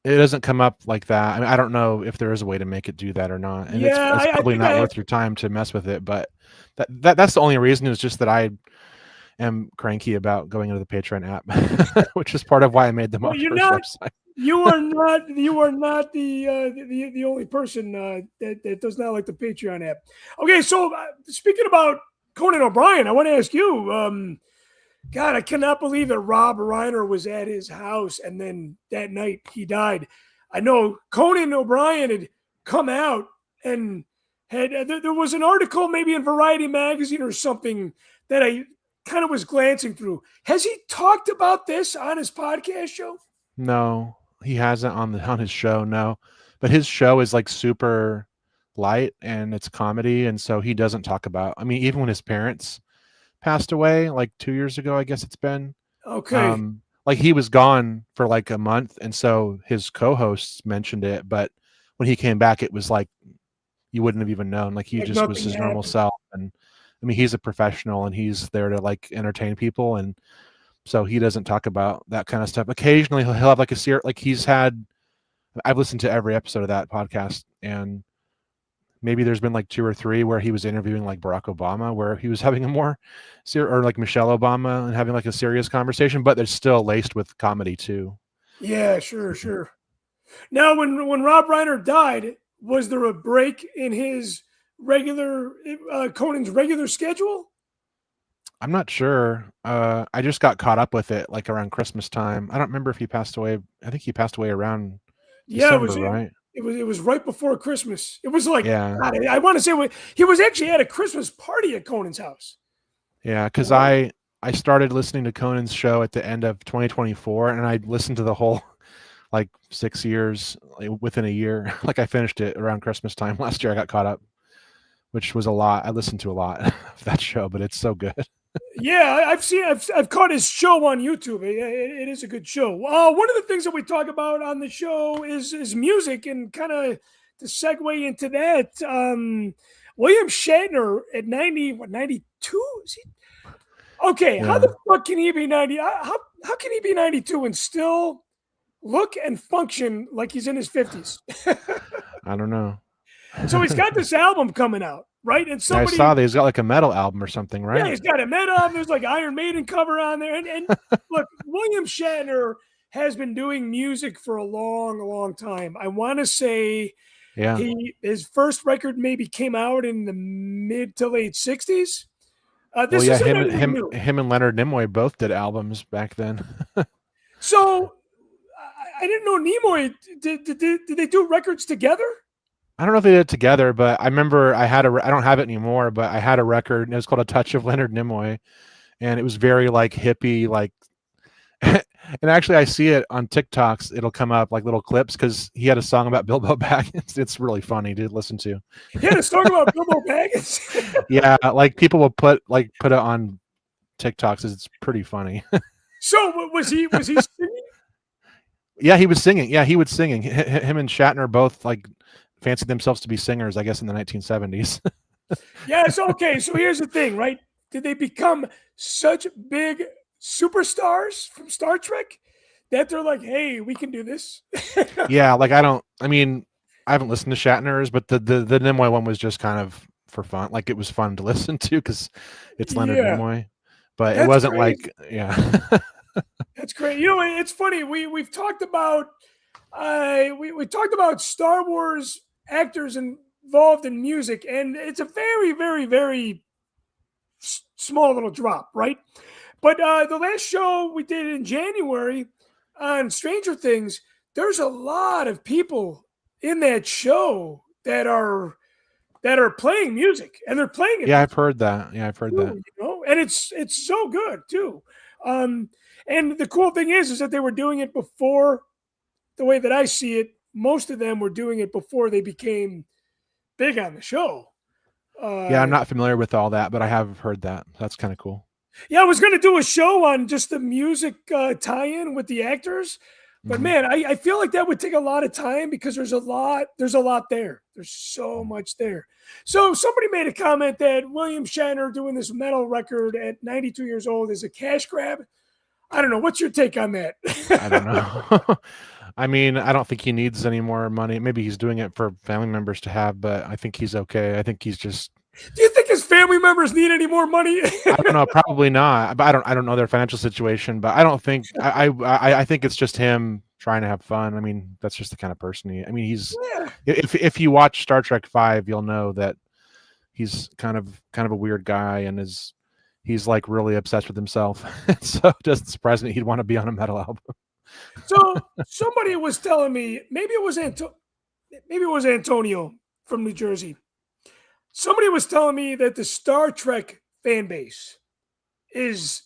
It doesn't come up like that. I mean, I don't know if there is a way to make it do that or not, and Yeah, it's I probably think not worth your time to mess with it. But that's the only reason is just that I am cranky about going into the Patreon app, which is part of why I made the Well, Mockverse website. you are not the only person that does not like the Patreon app. Okay, so speaking about Conan O'Brien, I want to ask you. God, I cannot believe that Rob Reiner was at his house and then that night he died. I know Conan O'Brien had come out and there was an article maybe in Variety magazine or something that I kind of was glancing through. Has he talked about this on his podcast show? No, he hasn't on his show, no. But his show is like super light and it's comedy, and so he doesn't talk about I mean, even when his parents passed away like 2 years ago, I guess it's been, Okay. like he was gone for like a month, and so his co-hosts mentioned it, but when he came back, it was like you wouldn't have even known. Like he Like just was nothing his normal happened. self, and I mean he's a professional and he's there to like entertain people, and so he doesn't talk about that kind of stuff. Occasionally he'll have like a like he's had. I've listened to every episode of that podcast, and maybe there's been like two or three where he was interviewing like Barack Obama, where he was having a more or like Michelle Obama and having like a serious conversation, but they're still laced with comedy too. Yeah, sure, sure. Now, when Rob Reiner died, was there a break in his regular Conan's regular schedule? I'm not sure. I just got caught up with it like around Christmas time. I don't remember if he passed away. I think he passed away around Yeah, December, right? it was right before Christmas. It was like Yeah. God, I want to say he was actually at a Christmas party at Conan's house. Yeah, because Right? I started listening to Conan's show at the end of 2024, and I listened to the whole like 6 years like, within a year. Like I finished it around Christmas time last year. I got caught up, which was a lot. I listened to a lot of that show, but it's so good. Yeah, I've caught his show on YouTube. It is a good show. One of the things that we talk about on the show is music, and kind of to segue into that, William Shatner at 92? Okay, how Yeah, the fuck can he be 90? How can he be 92 and still look and function like he's in his 50s? I don't know. So he's got this album coming out, right? And Yeah, I somebody, saw that he's got like a metal album or something, yeah, right? he's got a meta. There's like Iron Maiden cover on there. And look, William Shatner has been doing music for a long, long time. I want to say Yeah. his first record maybe came out in the mid to late 60s. Well, This yeah, isn't him anything him new. him and Leonard Nimoy both did albums back then. So I didn't know Nimoy. Did they do records together? I don't know if they did it together, but I remember I don't have it anymore, but I had a record and it was called A Touch of Leonard Nimoy, and it was very like hippie, like and actually I see it on TikToks. It'll come up like little clips because he had a song about Bilbo Baggins. It's really funny to listen to. He had a song about Bilbo Baggins. Yeah, like people will put it on TikToks. It's pretty funny. So was he singing? Yeah, he was singing. Yeah, he was singing. Him and Shatner both like fancied themselves to be singers, I guess, in the 1970s. Yes. Okay. So here's the thing, right? Did they become such big superstars from Star Trek that they're like, hey, we can do this? Yeah, like I mean, I haven't listened to Shatner's, but the Nimoy one was just kind of for fun. Like it was fun to listen to because it's Leonard Yeah, Nimoy, but it that's wasn't crazy. like yeah. That's great. You know, it's funny. We've talked about we talked about Star Wars actors involved in music, and it's a very, very, very small little drop, right? But the last show we did in January on Stranger Things, there's a lot of people in that show that are playing music, and they're playing it Yeah, I've heard that. Yeah, I've heard that. you know, and it's so good too. Um, and the cool thing is that they were doing it before the way that I see it. Most of them were doing it before they became big on the show. Yeah, I'm Uh, not familiar with all that, but I have heard that. That's kind of cool. yeah, I was going to do a show on just the music tie-in with the actors, but Hmm. man, I feel like that would take a lot of time because there's a lot there. There's so much there. So somebody made a comment that William Shatner doing this metal record at 92 years old is a cash grab. I don't know. What's your take on that? I don't know. I mean, I don't think he needs any more money. Maybe he's doing it for family members to have, but I think he's okay. I think he's just Do you think his family members need any more money? I don't know, probably not. But I don't know their financial situation, but I don't think I think it's just him trying to have fun. I mean, that's just the kind of person he I mean, he's Yeah. if you watch Star Trek 5, you'll know that he's kind of a weird guy and he's like really obsessed with himself. So it doesn't surprise me he'd want to be on a metal album. So somebody was telling me maybe it was Antonio from New Jersey. Somebody was telling me that the Star Trek fan base is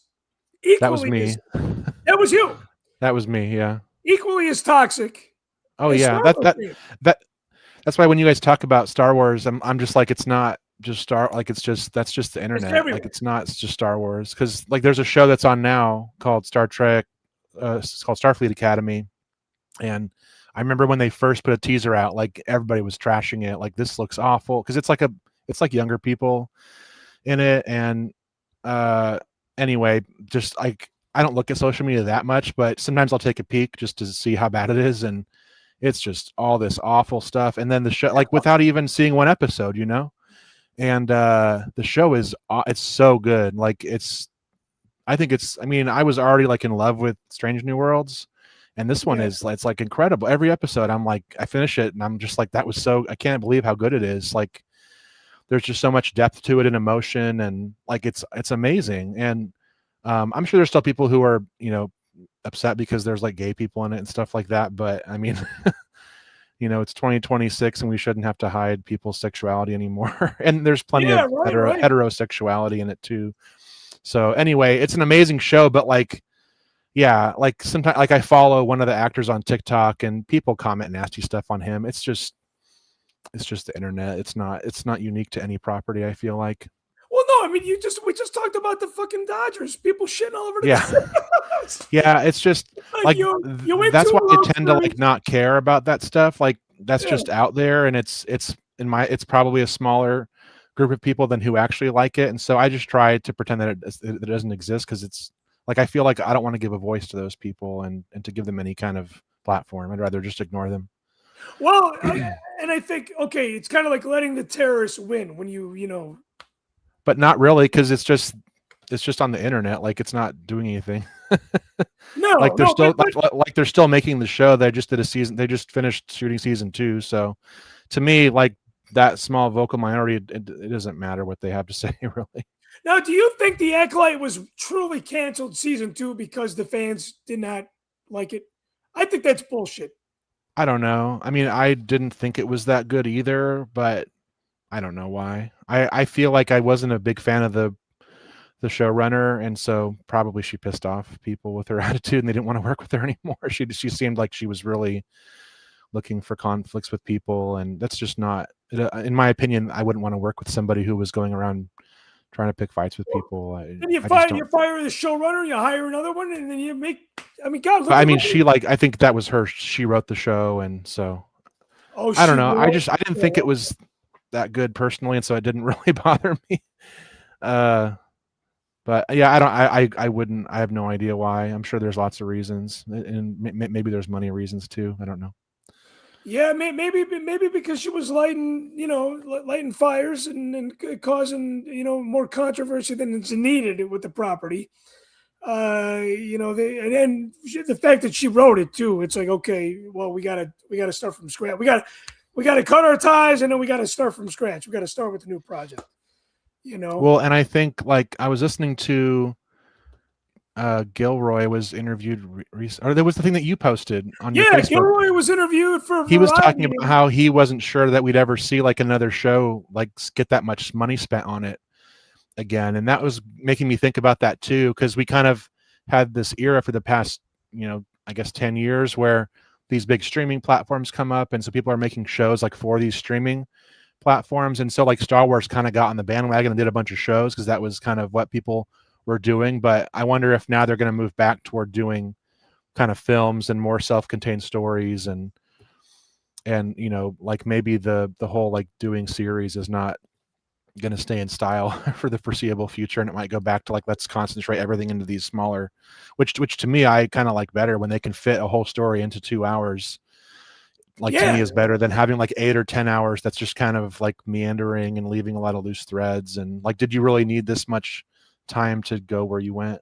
That was equally me. as that was you That was me, yeah. equally as toxic Oh as yeah. Star Wars fans. That that's why when you guys talk about Star Wars, I'm just like it's not just Star like it's just that's just the It's internet. Like everywhere. it's not it's just Star Wars cuz like there's a show that's on now called Star Trek it's called Starfleet Academy, and I remember when they first put a teaser out, like everybody was trashing it, like this looks awful because it's like younger people in it, and uh, anyway, just like I don't look at social media that much, but sometimes I'll take a peek just to see how bad it is, and it's just all this awful stuff. And then the show, like without even seeing one episode, and the show is it's so good. Like I think I mean, I was already like in love with Strange New Worlds, and this one Yeah. is it's like incredible. Every episode, I'm like, I finish it, and I'm just like, that was so. I can't believe how good it is. Like, there's just so much depth to it and emotion, and like it's amazing. And I'm sure there's still people who are upset because there's like gay people in it and stuff like that. But I mean, it's 2026 and we shouldn't have to hide people's sexuality anymore. And there's plenty Yeah. of Right. Right. heterosexuality in it too. So anyway, it's an amazing show, but like, yeah, like sometimes like I follow one of the actors on TikTok and people comment nasty stuff on him. It's just the internet. It's not unique to any property, I feel like. Well, no, I mean, we just talked about the fucking Dodgers. People shitting all over Yeah. the Yeah, it's just like like you went that's why I to tend to like not care about that stuff. Like that's yeah. just out there, and it's probably a smaller group of people than who actually like it, and so I just try to pretend that it doesn't exist because it's like I feel like I don't want to give a voice to those people and to give them any kind of platform. I'd rather just ignore them. Well, and I think okay, it's kind of like letting the terrorists win when But not really, because it's just on the internet. Like it's not doing anything. Like they're no, still like they're still making the show. They just did a season. They just finished shooting season 2. So to me, like that small vocal minority, it doesn't matter what they have to say, really. now, do you think the Acolyte was truly canceled season 2 because the fans did not like it? I think that's bullshit. I don't know. I mean, I didn't think it was that good either, but I don't know why. I feel like I wasn't a big fan of the showrunner, and so probably she pissed off people with her attitude, and they didn't want to work with her anymore. She seemed like she was really looking for conflicts with people, and that's just not. In my opinion, I wouldn't want to work with somebody who was going around trying to pick fights with people. Then you I just fire don't. you fire the showrunner, you hire another one, and then you make. I mean, God, But I mean, look. I think that was her. She wrote the show, and so Oh, I don't she know. wrote. I didn't think it was that good personally, and so it didn't really bother me. Uh, but yeah, I don't. I wouldn't. I have no idea why. I'm sure there's lots of reasons, and maybe there's money reasons too. I don't know. Yeah, maybe because she was lighting fires and causing more controversy than it's needed with the property. The fact that she wrote it too. It's like, okay, well, we gotta start from scratch. We gotta cut our ties, and then we gotta start from scratch. We gotta start with a new project. Well, and I think like I was listening to Gilroy was interviewed or there was the thing that you posted on your Yeah, Facebook. Gilroy was interviewed for He was talking Variety. about how he wasn't sure that we'd ever see like another show like get that much money spent on it again, and that was making me think about that too, because we kind of had this era for the past I guess 10 years where these big streaming platforms come up, and so people are making shows like for these streaming platforms, and so like Star Wars kind of got on the bandwagon and did a bunch of shows because that was kind of what people were doing. But I wonder if now they're going to move back toward doing kind of films and more self-contained stories, and like maybe the whole like doing series is not going to stay in style for the foreseeable future, and it might go back to like let's concentrate everything into these smaller, which to me I kind of like better when they can fit a whole story into 2 hours. Like to me Yeah, is better than having like 8 or 10 hours that's just kind of like meandering and leaving a lot of loose threads. And like, did you really need this much time to go where you went?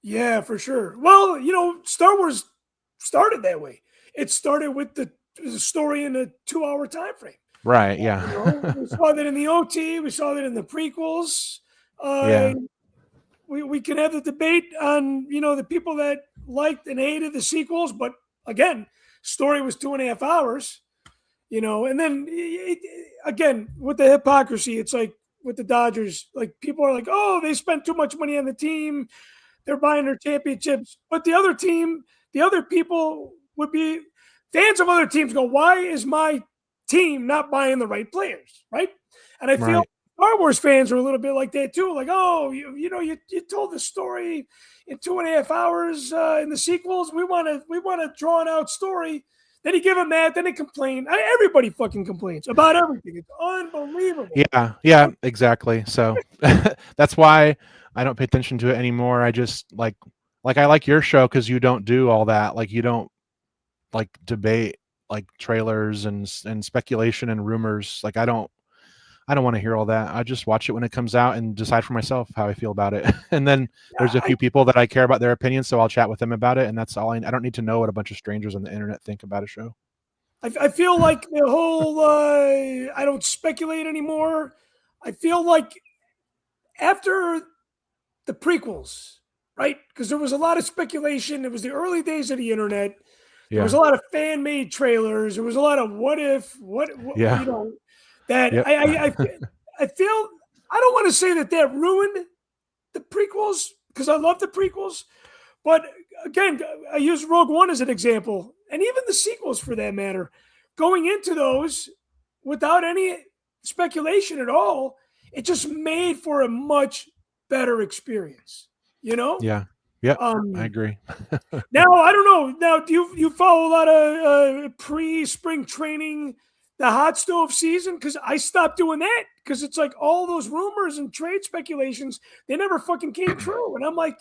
yeah, for sure. Well, Star Wars started that way. It started with the story in a 2-hour time frame. Right. Yeah. We saw that in the OT. We saw that in the prequels. Uh, Yeah. we can have the debate on the people that liked and hated the sequels, but again, story was 2.5 hours. And then again with the hypocrisy, it's like with the Dodgers, like people are like, oh, they spent too much money on the team, they're buying their championships, but the other team, the other people would be fans of other teams go, why is my team not buying the right players, right? And I feel Right. Star Wars fans are a little bit like that too. Like, oh, you told the story in 2.5 hours in the sequels. We want a drawn out story. Then you give them that. Then they complain. Everybody fucking complains about everything. It's unbelievable. Yeah, exactly. So that's why I don't pay attention to it anymore. I just like I like your show because you don't do all that. Like you don't like debate like trailers and speculation and rumors. Like I don't want to hear all that. I just watch it when it comes out and decide for myself how I feel about it. And then there's a I, few people that I care about their opinions, so I'll chat with them about it. And that's all. I don't need to know what a bunch of strangers on the internet think about a show. I feel like the whole I don't speculate anymore. I feel like after the prequels, right? Because there was a lot of speculation. It was the early days of the internet. There was Yeah, a lot of fan made trailers. There was a lot of what if, yeah, that yep, I feel, I don't want to say that ruined the prequels because I love the prequels. But again, I use Rogue One as an example, and even the sequels for that matter. Going into those without any speculation at all, it just made for a much better experience. You know. yeah, yep. I Um, agree. Now I don't know. Now do you follow a lot of pre-spring training, the hot stove season? Because I stopped doing that because it's like all those rumors and trade speculations they never fucking came true, and I'm like,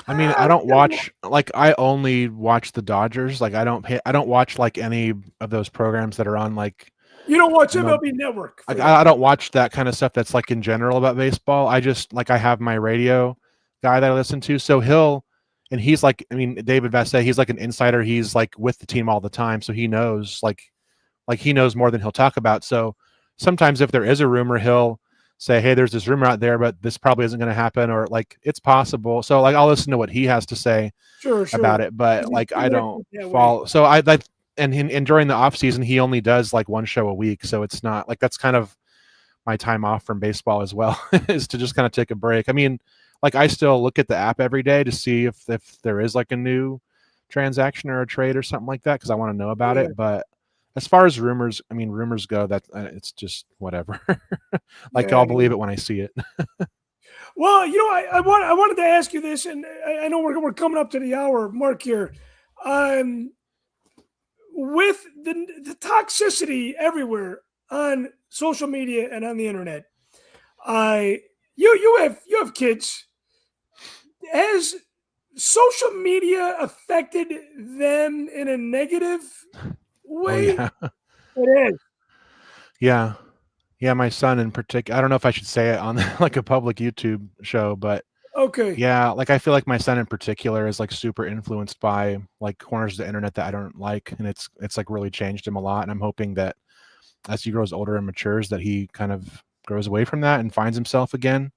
I mean, I don't watch like I only watch the Dodgers. Like I don't watch like any of those programs that are on like you don't watch I don't know. MLB Network for Like that. I don't watch that kind of stuff that's like in general about baseball. I just like I have my radio guy that I listen to. So he'll and he's like I mean David Vassay, he's like an insider. He's like with the team all the time, so he knows like he knows more than he'll talk about. So sometimes if there is a rumor, he'll say, "Hey, there's this rumor out there, but this probably isn't going to happen," or like it's possible. So like I'll listen to what he has to say Sure, about sure. it, but He's like I don't connected that way. follow. So I like and during the off season, he only does like one show a week. So it's not like that's kind of my time off from baseball as well is to just kind of take a break. I mean, like I still look at the app every day to see if there is like a new transaction or a trade or something like that because I want to know about Yeah, it. But as far as rumors, I mean, rumors go that it's just whatever. Like yeah. I'll believe it when I see it. Well, I wanted to ask you this, and I know we're coming up to the hour mark here. Um, with the toxicity everywhere on social media and on the internet, I you have kids. Has social media affected them in a negative Oh way? yeah, It is. yeah, yeah. My son in particular. I don't know if I should say it on like a public YouTube show, but Okay. yeah, like I feel like my son in particular is like super influenced by like corners of the internet that I don't like, and it's like really changed him a lot. And I'm hoping that as he grows older and matures, that he kind of grows away from that and finds himself again.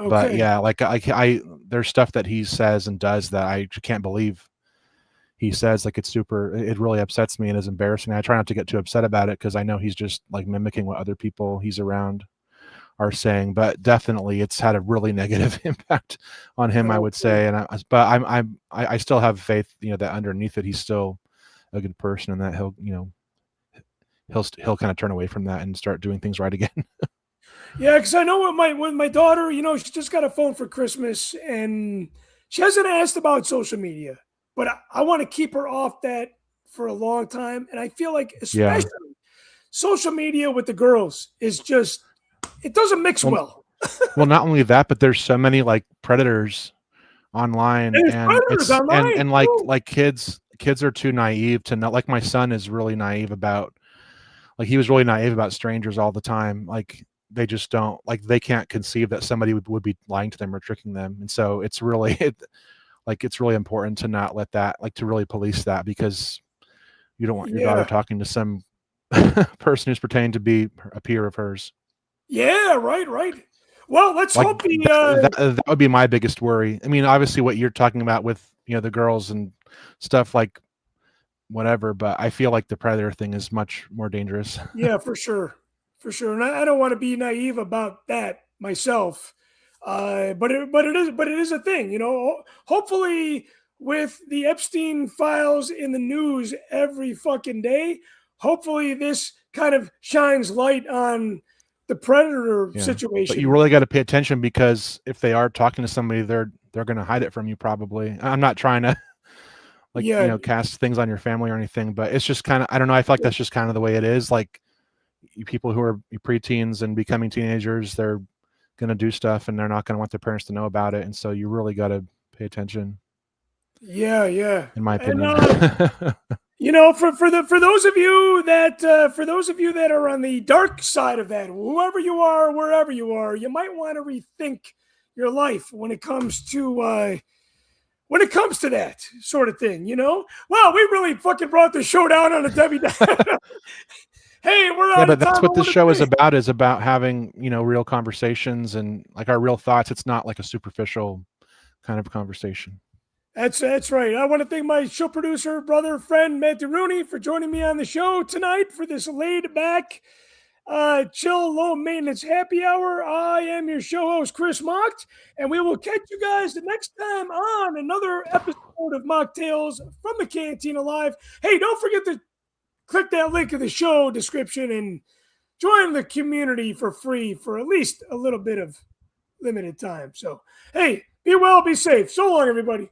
But Okay. yeah, like I there's stuff that he says and does that I can't believe he says. Like it's super, it really upsets me and is embarrassing. I try not to get too upset about it because I know he's just like mimicking what other people he's around are saying, but definitely it's had a really negative impact on him, I would Okay. say. And but I still have faith, you know, that underneath it, he's still a good person and that he'll kind of turn away from that and start doing things right again. Yeah, because I know with my daughter, she just got a phone for Christmas, and she hasn't asked about social media, but I want to keep her off that for a long time. And I feel like, Yeah. especially social media with the girls, is just it doesn't mix Well, well. well, not only that, but there's so many like predators online And there's and predators it's online and too. like kids are too naive to know. Like my son is really naive about like he was really naive about strangers all the time. Like they just don't like they can't conceive that somebody would be lying to them or tricking them. And so it's really like it's really important to not let that like to really police that because you don't want your daughter Yeah, talking to some person who's pretending to be a peer of hers. yeah, right, right. Well, let's Like hope the that would be my biggest worry. I mean, obviously what you're talking about with, you know, the girls and stuff like whatever, but I feel like the predator thing is much more dangerous. yeah, for sure, for sure. And I don't want to be naive about that myself, but it is a thing. Hopefully, with the Epstein files in the news every fucking day, hopefully this kind of shines light on the predator Yeah. But you situation. really got to pay attention, because if they are talking to somebody, they're going to hide it from you probably. I'm not trying to like, Yeah, cast things on your family or anything, but it's just kind of, I don't know, I feel like that's just kind of the way it is. Like, people who are preteens and becoming teenagers, they're going to do stuff and they're not going to want their parents to know about it. And so you really got to pay attention, yeah. in my And opinion. for those of you that are on the dark side of that, whoever you are, wherever you are, you might want to rethink your life when it comes to that sort of thing. Wow, we really fucking brought the show down on a Debbie Downer. Hey, we're Yeah, out of but time. that's I what this want to show is say. about, is about having, real conversations and like our real thoughts. It's not like a superficial kind of conversation. That's right. I want to thank my show producer, brother, friend, Matthew Rooney, for joining me on the show tonight for this laid back, chill, low maintenance happy hour. I am your show host, Chris Mocht, and we will catch you guys the next time on another episode of Machtails from the Cantina Live. Hey, don't forget to click that link in the show description and join the community for free for at least a little bit of limited time. So, hey, be well, be safe. So long, everybody.